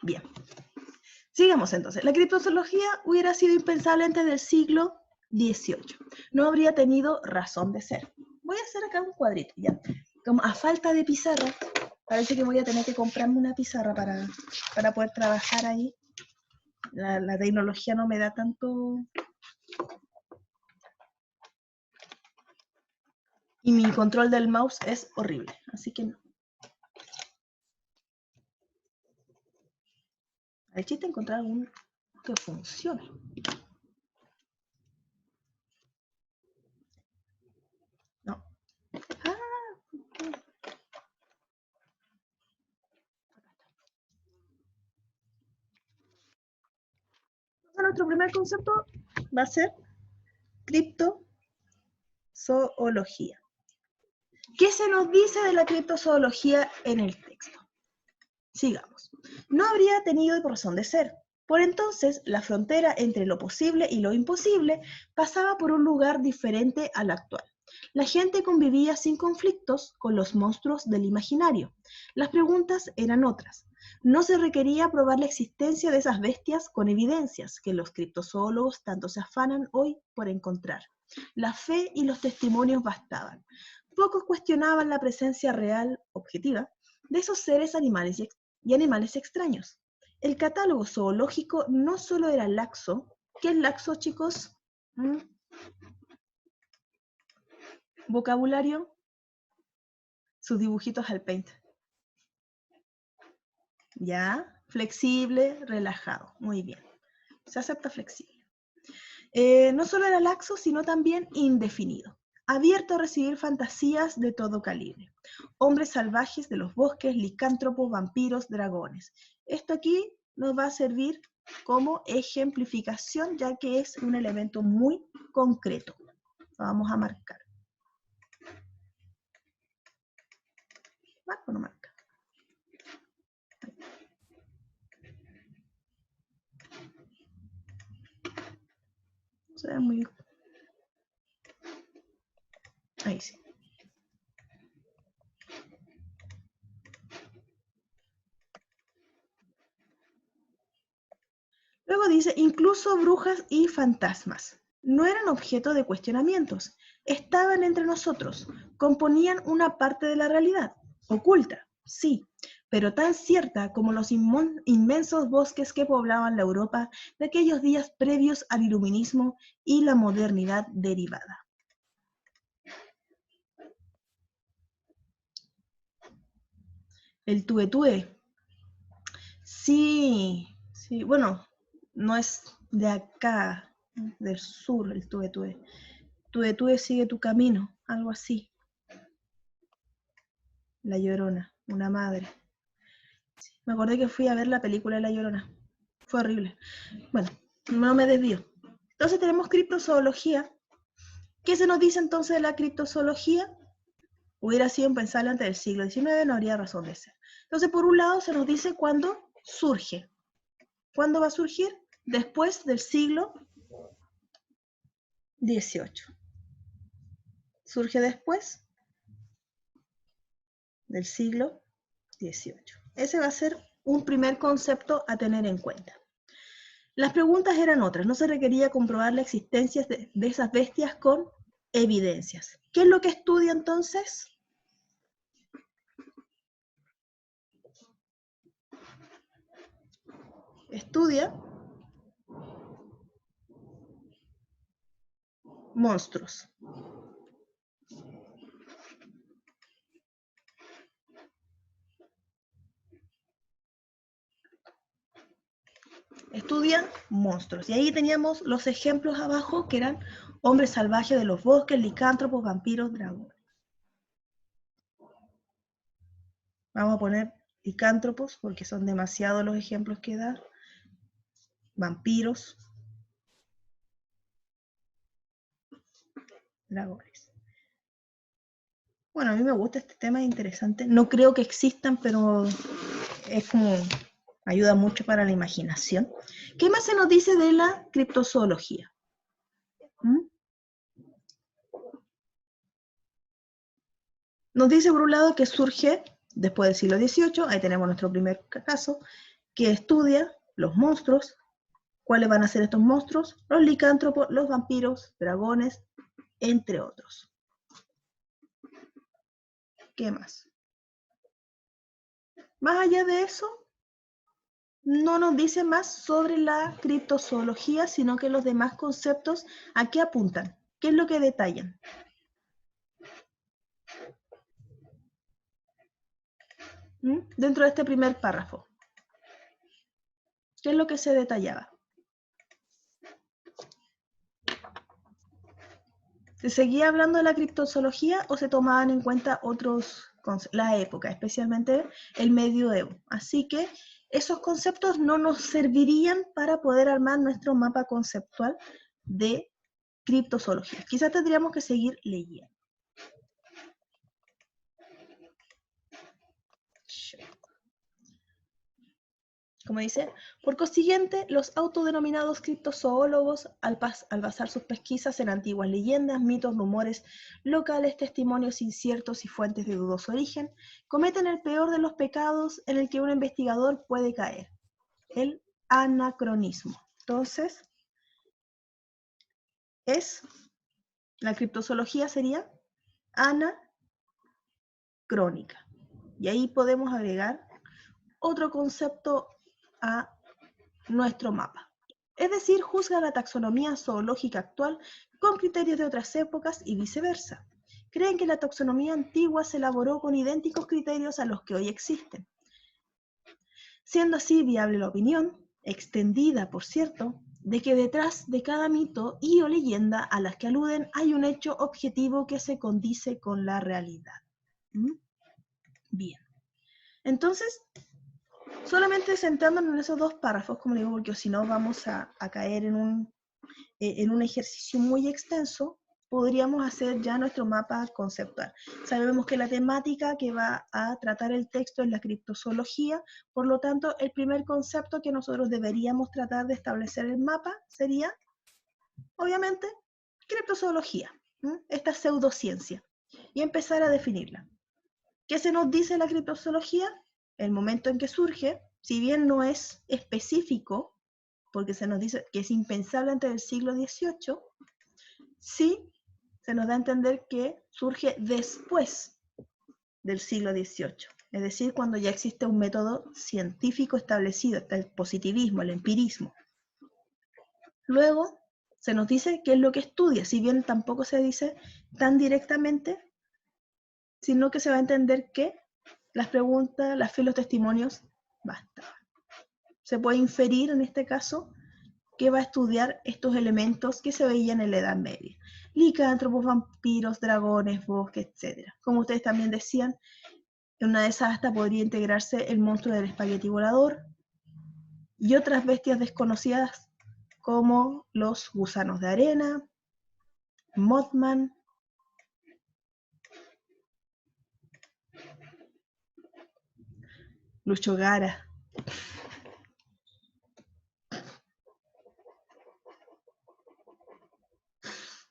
Bien. Sigamos entonces. La criptozoología hubiera sido impensable antes del siglo XVIII. No habría tenido razón de ser. Voy a hacer acá un cuadrito, ya. Como a falta de pizarra, parece que voy a tener que comprarme una pizarra para poder trabajar ahí. La tecnología no me da tanto... Y mi control del mouse es horrible, así que no. El chiste es encontrar algún que funcione. No. Nuestro primer concepto va a ser criptozoología. ¿Qué se nos dice de la criptozoología en el texto? Sigamos. No habría tenido razón de ser. Por entonces, la frontera entre lo posible y lo imposible pasaba por un lugar diferente al actual. La gente convivía sin conflictos con los monstruos del imaginario. Las preguntas eran otras. No se requería probar la existencia de esas bestias con evidencias que los criptozoólogos tanto se afanan hoy por encontrar. La fe y los testimonios bastaban. Pocos cuestionaban la presencia real, objetiva, de esos seres animales y animales extraños. El catálogo zoológico no solo era laxo. ¿Qué es laxo, chicos? Vocabulario, sus dibujitos al paint. ¿Ya? Flexible, relajado. Muy bien. Se acepta flexible. No solo era laxo, sino también indefinido. Abierto a recibir fantasías de todo calibre. Hombres salvajes de los bosques, licántropos, vampiros, dragones. Esto aquí nos va a servir como ejemplificación, ya que es un elemento muy concreto. Lo vamos a marcar. ¿Marco o no marca? Se ve muy... Ahí sí. Luego dice, incluso brujas y fantasmas. No eran objeto de cuestionamientos. Estaban entre nosotros. Componían una parte de la realidad. Oculta, sí, pero tan cierta como los inmensos bosques que poblaban la Europa de aquellos días previos al iluminismo y la modernidad derivada. El tuetue. Sí, sí, bueno, no es de acá, del sur, el tuetue. Tuetue sigue tu camino, algo así. La Llorona, una madre. Sí, me acordé que fui a ver la película de La Llorona. Fue horrible. Bueno, no me desvío. Entonces tenemos criptozoología. ¿Qué se nos dice entonces de la criptozoología? Hubiera sido impensable antes del siglo XIX, no habría razón de ser. Entonces, por un lado, se nos dice cuándo surge. ¿Cuándo va a surgir? Después del siglo XVIII. Surge después del siglo XVIII. Ese va a ser un primer concepto a tener en cuenta. Las preguntas eran otras, no se requería comprobar la existencia de esas bestias con evidencias. ¿Qué es lo que estudia entonces? Estudia monstruos. estudia monstruos. Y ahí teníamos los ejemplos abajo, que eran hombres salvajes de los bosques, licántropos, vampiros, dragones. Vamos a poner licántropos, porque son demasiados los ejemplos que da. Vampiros, dragones. Bueno, a mí me gusta este tema, es interesante. No creo que existan, pero es como, ayuda mucho para la imaginación. ¿Qué más se nos dice de la criptozoología? Nos dice por un lado que surge después del siglo XVIII, ahí tenemos nuestro primer caso, que estudia los monstruos. ¿Cuáles van a ser estos monstruos? Los licántropos, los vampiros, dragones, entre otros. ¿Qué más? Más allá de eso, no nos dice más sobre la criptozoología, sino que los demás conceptos, ¿a qué apuntan? ¿Qué es lo que detallan? Dentro de este primer párrafo, ¿qué es lo que se detallaba? ¿Se seguía hablando de la criptozoología o se tomaban en cuenta otros conceptos? La época, especialmente el medioevo. Así que esos conceptos no nos servirían para poder armar nuestro mapa conceptual de criptozoología. Quizás tendríamos que seguir leyendo. Como dice, por consiguiente, los autodenominados criptozoólogos, al basar sus pesquisas en antiguas leyendas, mitos, rumores locales, testimonios inciertos y fuentes de dudoso origen, cometen el peor de los pecados en el que un investigador puede caer, el anacronismo. Entonces, la criptozoología sería anacrónica. Y ahí podemos agregar otro concepto a nuestro mapa. Es decir, juzga la taxonomía zoológica actual con criterios de otras épocas y viceversa. Creen que la taxonomía antigua se elaboró con idénticos criterios a los que hoy existen. Siendo así viable la opinión, extendida por cierto, de que detrás de cada mito y o leyenda a las que aluden hay un hecho objetivo que se condice con la realidad. Bien. Entonces, solamente centrándonos en esos dos párrafos, como digo, porque si no vamos a caer en un ejercicio muy extenso, podríamos hacer ya nuestro mapa conceptual. Sabemos que la temática que va a tratar el texto es la criptozoología, por lo tanto, el primer concepto que nosotros deberíamos tratar de establecer en el mapa sería, obviamente, criptozoología, esta pseudociencia, y empezar a definirla. ¿Qué se nos dice la criptozoología? El momento en que surge, si bien no es específico, porque se nos dice que es impensable antes del siglo XVIII, sí se nos da a entender que surge después del siglo XVIII, es decir, cuando ya existe un método científico establecido, está el positivismo, el empirismo. Luego se nos dice qué es lo que estudia, si bien tampoco se dice tan directamente, sino que se va a entender que las preguntas, las fe y los testimonios bastaban. Se puede inferir en este caso que va a estudiar estos elementos que se veían en la Edad Media. Licántropos, vampiros, dragones, bosques, etc. Como ustedes también decían, en una de esas hasta podría integrarse el monstruo del espagueti volador y otras bestias desconocidas como los gusanos de arena, Mothman, Lucho Gara.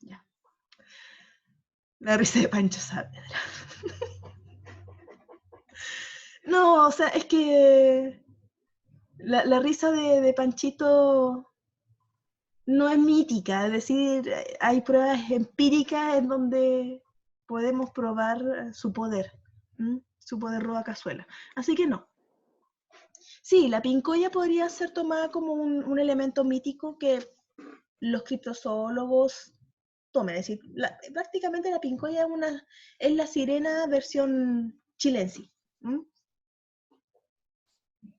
Ya. La risa de Pancho Saavedra. No, o sea, es que la risa de Panchito no es mítica, es decir, hay pruebas empíricas en donde podemos probar su poder roba cazuela. Así que no. Sí, la pincoya podría ser tomada como un elemento mítico que los criptozoólogos tomen. Es decir, prácticamente la pincoya es la sirena versión chilensis.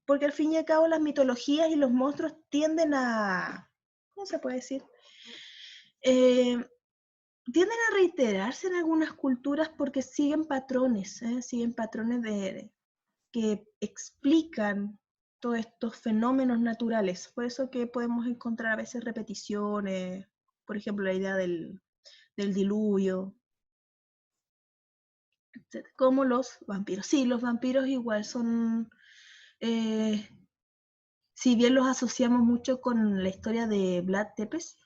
porque al fin y al cabo las mitologías y los monstruos tienden a, ¿cómo se puede decir? Tienden a reiterarse en algunas culturas porque siguen patrones que explican todos estos fenómenos naturales. Por eso que podemos encontrar a veces repeticiones, por ejemplo, la idea del diluvio, etc. Como los vampiros. Sí, los vampiros igual son, si bien los asociamos mucho con la historia de Vlad Tepes,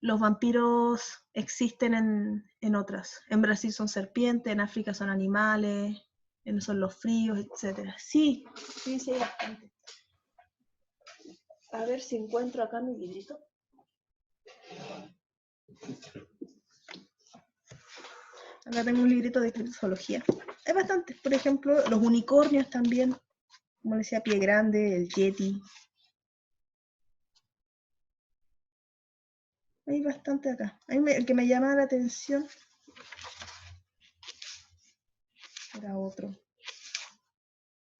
los vampiros existen en otras. En Brasil son serpientes, en África son animales, son los fríos, etc. Sí, sí, sí, hay bastante. A ver si encuentro acá mi librito. Acá tengo un librito de criptozoología. Hay bastantes, por ejemplo, los unicornios también, como decía, Pie Grande, el Yeti. Hay bastante acá. El que me llama la atención era otro.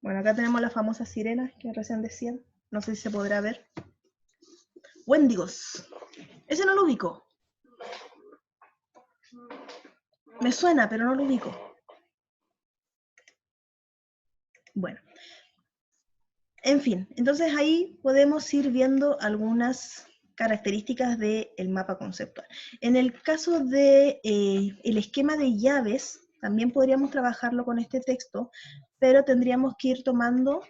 Bueno, acá tenemos las famosas sirenas que recién decían. No sé si se podrá ver. Wendigos. Ese no lo ubico. Me suena, pero no lo ubico. Bueno. En fin, entonces ahí podemos ir viendo algunas características del mapa conceptual. En el caso de el esquema de llaves, también podríamos trabajarlo con este texto, pero tendríamos que ir tomando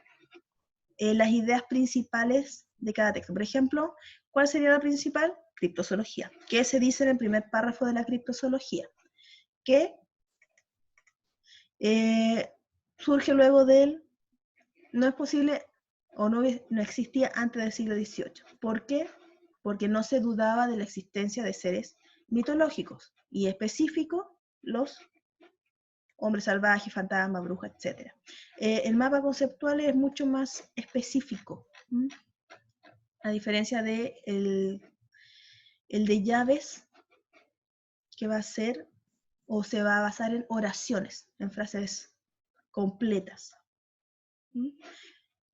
las ideas principales de cada texto. Por ejemplo, ¿cuál sería la principal? Criptozoología. ¿Qué se dice en el primer párrafo de la criptozoología? Que surge luego del no es posible o no existía antes del siglo XVIII. ¿Por qué? Porque no se dudaba de la existencia de seres mitológicos y específicos, los hombres salvajes, fantasmas, brujas, etc. El mapa conceptual es mucho más específico, a diferencia de el de llaves, que va a ser o se va a basar en oraciones, en frases completas.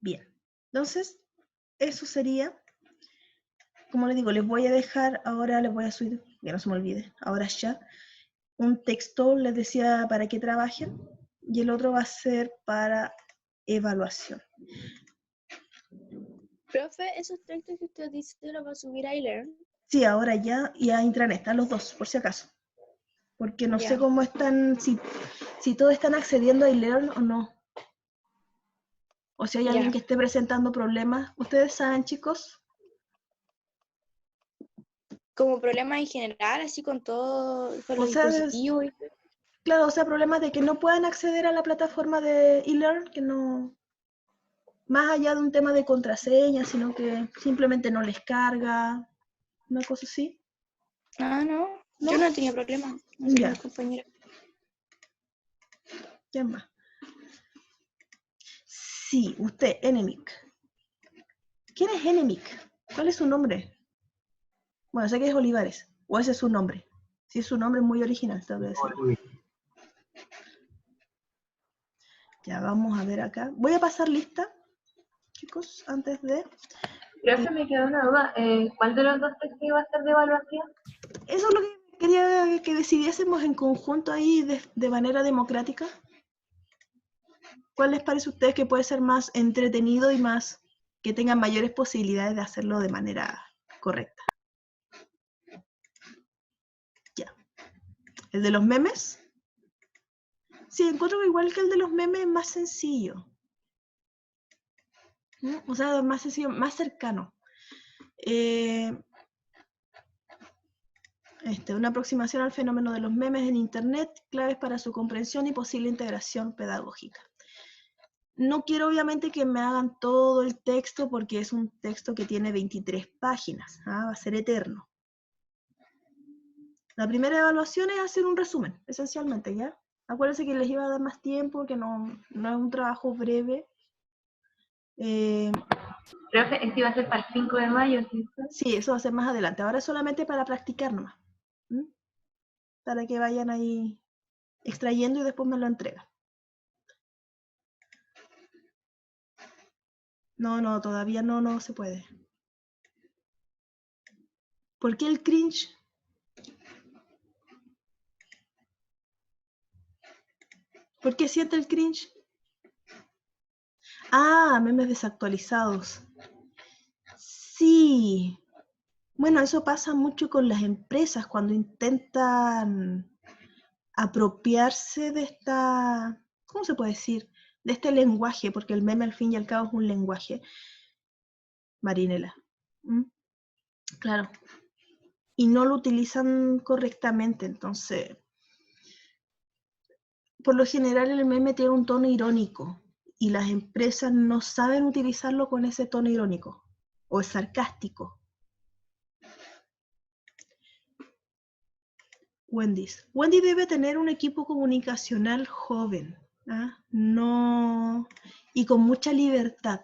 Bien, entonces eso sería, como les digo, les voy a dejar ahora, les voy a subir, que no se me olvide, ahora ya, un texto, les decía, para que trabajen, y el otro va a ser para evaluación. Profe, esos textos que usted dice los va a subir a iLearn. Sí, ahora ya, y a Intranet, a los dos, por si acaso. Porque no sé cómo están, si todos están accediendo a iLearn o no. O si hay alguien que esté presentando problemas. ¿Ustedes saben, chicos? Como problemas en general, así con todo, con los dispositivos. Claro, o sea, problemas de que no puedan acceder a la plataforma de eLearn, que no, más allá de un tema de contraseña, sino que simplemente no les carga, una cosa así. Ah, no, yo no tenía problemas, ya. Compañera. ¿Quién más? Sí, usted, Enemic. ¿Quién es Enemic? ¿Cuál es su nombre? Bueno, sé que es Olivares, o ese es su nombre. Sí, es su nombre muy original, te voy a decir. Ya, vamos a ver acá. Voy a pasar lista, chicos, antes de... Profe, me quedó una duda. ¿Cuál de los dos textos iba a ser de evaluación? Eso es lo que quería que decidiésemos en conjunto ahí de manera democrática. ¿Cuál les parece a ustedes que puede ser más entretenido y más que tengan mayores posibilidades de hacerlo de manera correcta? Ya. ¿El de los memes? Sí, encuentro que igual que el de los memes es más sencillo. ¿no? O sea, más sencillo, más cercano. Una aproximación al fenómeno de los memes en Internet, claves para su comprensión y posible integración pedagógica. No quiero obviamente que me hagan todo el texto porque es un texto que tiene 23 páginas, va a ser eterno. La primera evaluación es hacer un resumen, esencialmente, ¿ya? Acuérdense que les iba a dar más tiempo, que no es un trabajo breve. Profe, esto iba a ser para el 5 de mayo, ¿cierto? Sí, eso va a ser más adelante. Ahora es solamente para practicar nomás. Para que vayan ahí extrayendo y después me lo entregan. No, todavía no se puede. ¿Por qué el cringe? ¿Por qué siente el cringe? Ah, memes desactualizados. Sí. Bueno, eso pasa mucho con las empresas cuando intentan apropiarse de esta, ¿cómo se puede decir? De este lenguaje, porque el meme al fin y al cabo es un lenguaje. Marinela. ¿Mm? Claro. Y no lo utilizan correctamente, entonces, por lo general el meme tiene un tono irónico y las empresas no saben utilizarlo con ese tono irónico o es sarcástico. Wendy debe tener un equipo comunicacional joven, ¿ah? No, y con mucha libertad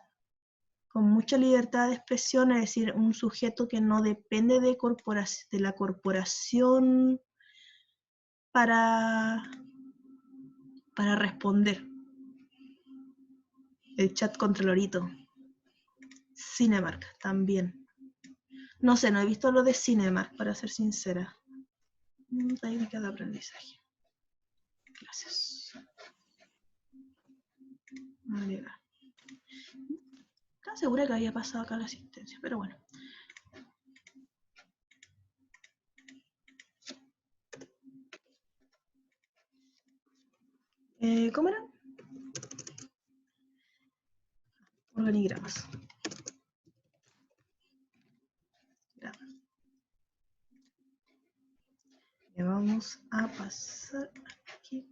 de expresión, es decir, un sujeto que no depende de la corporación para responder. El chat contra Lorito. Cinemark también. No sé, no he visto lo de Cinemark, para ser sincera. Técnica de aprendizaje. Gracias. Vale. Estaba segura que había pasado acá la asistencia, pero bueno. ¿Cómo era? Organigramas. Le vamos a pasar aquí.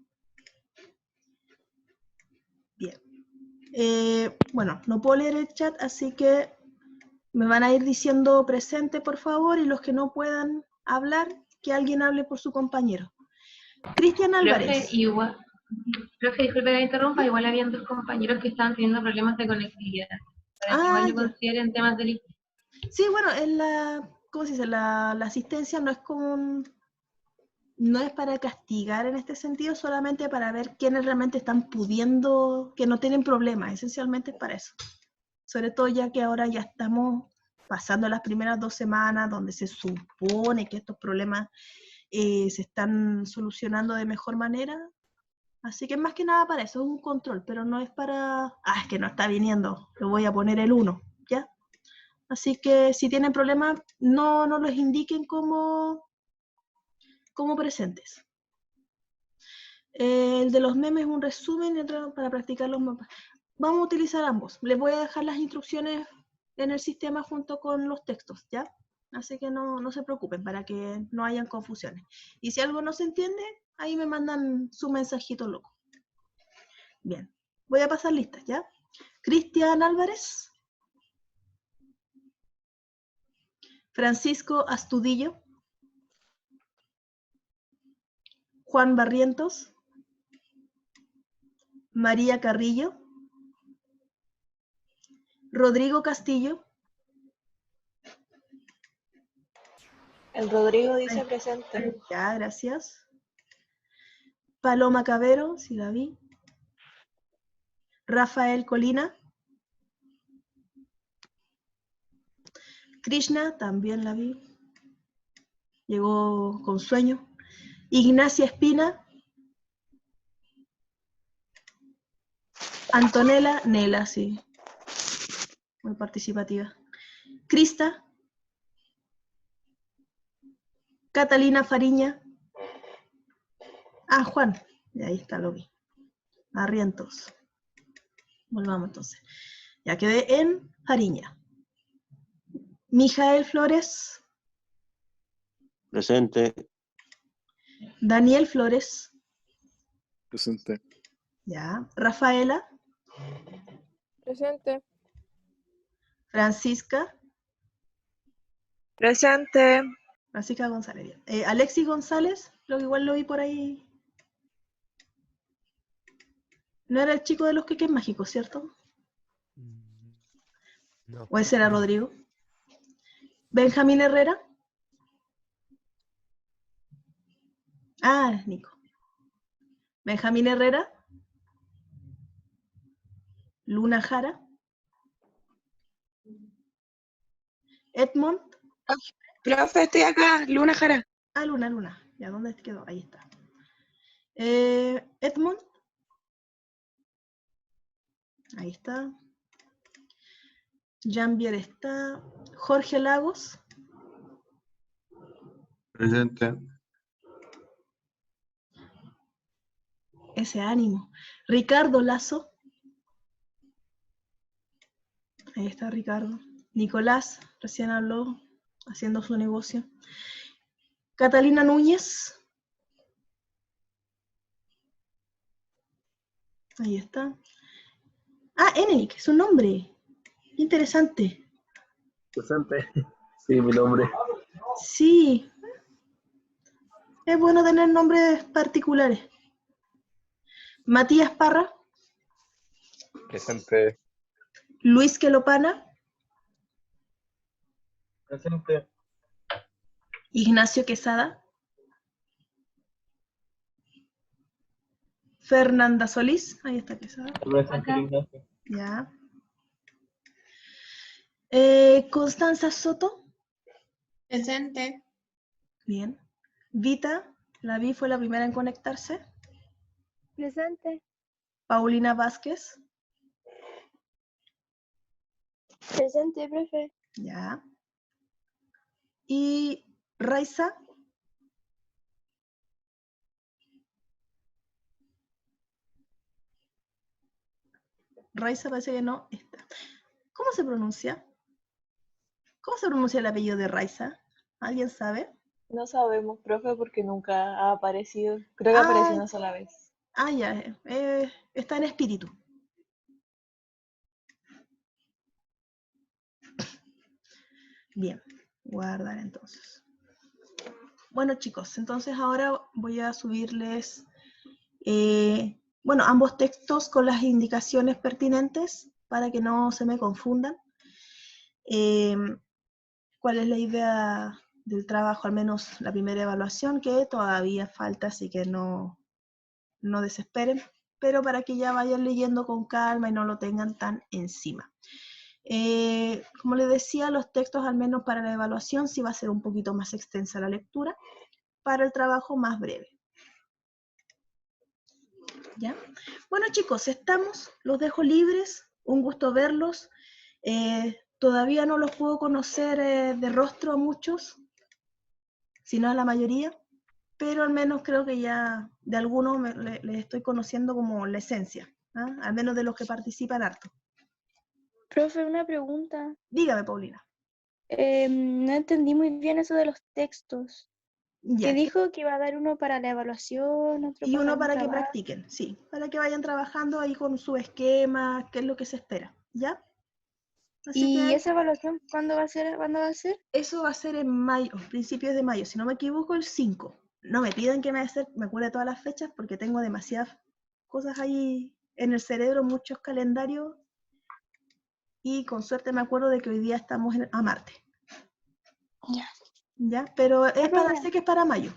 Bien. Bueno, no puedo leer el chat, así que me van a ir diciendo presente, por favor, y los que no puedan hablar, que alguien hable por su compañero. Cristian Álvarez. Profe, disculpe que la interrumpa, igual habían dos compañeros que estaban teniendo problemas de conectividad. Para que igual lo consideren temas del... Sí, bueno, ¿cómo se dice? La asistencia no es como no es para castigar en este sentido, solamente para ver quiénes realmente están pudiendo, que no tienen problemas, esencialmente es para eso. Sobre todo ya que ahora ya estamos pasando las primeras 2 semanas donde se supone que estos problemas se están solucionando de mejor manera. Así que más que nada para eso, es un control, pero no es para, es que no está viniendo, le voy a poner el 1, ¿ya? Así que si tienen problemas, no los indiquen como presentes. El de los memes es un resumen y otro para practicar los mapas. Vamos a utilizar ambos. Les voy a dejar las instrucciones en el sistema junto con los textos, ¿ya? Así que no se preocupen para que no hayan confusiones. Y si algo no se entiende, ahí me mandan su mensajito loco. Bien, voy a pasar listas, ¿ya? Cristian Álvarez. Francisco Astudillo. Juan Barrientos. María Carrillo. Rodrigo Castillo. El Rodrigo dice presente. Ya, gracias. Paloma Cabero, si la vi. Rafael Colina. Krishna, también la vi. Llegó con sueño. Ignacia Espina. Antonella Nela, sí. Muy participativa. Crista. Catalina Fariña. Juan. Y ahí está, lo vi. Barrientos. Volvamos entonces. Ya quedé en Fariña. Mijael Flores. Presente. Daniel Flores. Presente. Ya. Rafaela. Presente. Francisca. Presente. Francisca González. Alexis González, igual lo vi por ahí. No era el chico de los queques mágicos, ¿cierto? No. ¿O ese era Rodrigo? Benjamín Herrera. Nico. Benjamín Herrera. Luna Jara. Edmond. Profe, estoy acá, Luna Jara. Ah, Luna. ¿Ya dónde quedó? Ahí está. Edmond. Ahí está. Jean-Pierre está. Jorge Lagos. Presente. Ese ánimo. Ricardo Lazo. Ahí está Ricardo. Nicolás, recién habló, haciendo su negocio. Catalina Núñez. Ahí está. Ah, Enric, es un nombre. Interesante. Presente. Sí, mi nombre. Sí. Es bueno tener nombres particulares. Matías Parra. Presente. Luis Quelopana. Presente. Ignacio Quesada. Fernanda Solís. Ahí está Quesada. Presente, Ignacio. Ya. Constanza Soto. Presente. Bien. Vita. La vi, fue la primera en conectarse. Presente. Paulina Vázquez. Presente, profe. Ya. Y Raiza. Raiza parece que no está. ¿Cómo se pronuncia? ¿Cómo se pronuncia el apellido de Raiza? ¿Alguien sabe? No sabemos, profe, porque nunca ha aparecido. Creo que apareció una sola vez. Ya. Está en espíritu. Bien. Guardar entonces. Bueno, chicos, entonces ahora voy a subirles ambos textos con las indicaciones pertinentes para que no se me confundan. ¿Cuál es la idea del trabajo? Al menos la primera evaluación, que todavía falta, así que no desesperen, pero para que ya vayan leyendo con calma y no lo tengan tan encima. Como les decía, los textos, al menos para la evaluación, sí va a ser un poquito más extensa la lectura, para el trabajo más breve. ¿Ya? Bueno, chicos, estamos, los dejo libres, un gusto verlos. Todavía no los puedo conocer de rostro a muchos, sino a la mayoría, pero al menos creo que ya de algunos les estoy conociendo como la esencia, ¿ah? Al menos de los que participan harto. Profe, una pregunta. Dígame, Paulina. No entendí muy bien eso de los textos. Ya, Que dijo que iba a dar uno para la evaluación, otro y uno el para que trabajo. practiquen, sí, para que vayan trabajando ahí con su esquema, qué es lo que se espera, ¿ya? Así ¿Y que esa evaluación cuándo va a ser? eso va a ser en mayo, principios de mayo, si no me equivoco, el 5. No me piden que me acuerde todas las fechas porque tengo demasiadas cosas ahí en el cerebro, muchos calendarios, y con suerte me acuerdo de que hoy día estamos a martes. Ya. ¿Ya? Pero sé que es para mayo.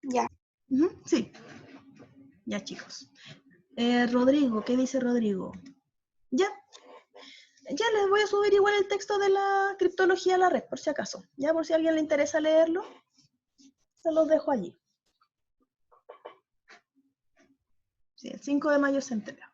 Ya. Sí. Ya, chicos. Rodrigo, ¿qué dice Rodrigo? Ya les voy a subir igual el texto de la criptología a la red, por si acaso. Ya, por si a alguien le interesa leerlo, se los dejo allí. Sí, el 5 de mayo se entrega.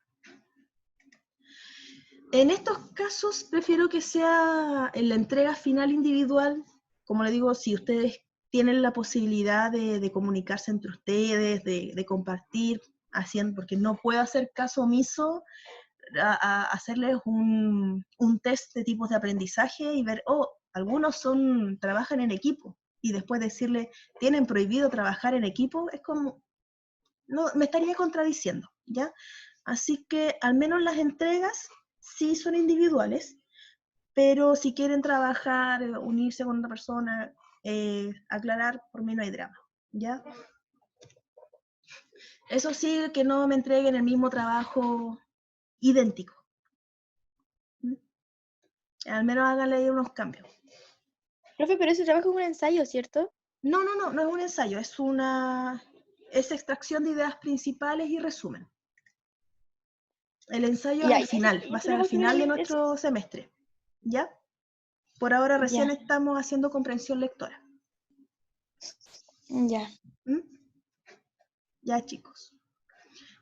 En estos casos prefiero que sea en la entrega final individual. Como les digo, si ustedes tienen la posibilidad de comunicarse entre ustedes, de compartir, porque no puedo hacer caso omiso a hacerles un test de tipos de aprendizaje y ver, algunos trabajan en equipo, y después decirle, tienen prohibido trabajar en equipo, es como, no, me estaría contradiciendo, ¿ya? Así que al menos las entregas sí son individuales, pero si quieren trabajar, unirse con otra persona, aclarar, por mí no hay drama, ¿ya? Eso sí, que no me entreguen el mismo trabajo idéntico. Al menos háganle ahí unos cambios. Profe, pero ese trabajo es un ensayo, ¿cierto? No es un ensayo, es extracción de ideas principales y resumen. El ensayo es al final, va a ser al final de nuestro semestre, ¿ya? Por ahora recién Ya. estamos haciendo comprensión lectora. Ya. ¿Mm? Ya, chicos.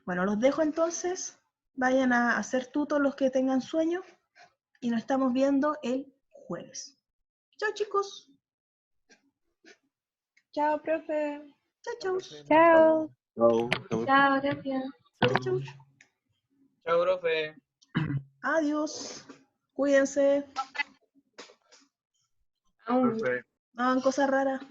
Bueno, los dejo entonces. Vayan a hacer tutos los que tengan sueño. Y nos estamos viendo el jueves. Chao, chicos. Chao, profe. Chao, chao. Chao. Chao. Chao, gracias. Chao, chao. Chao, profe. Adiós. Cuídense. Aún. Profe. No hagan cosas raras.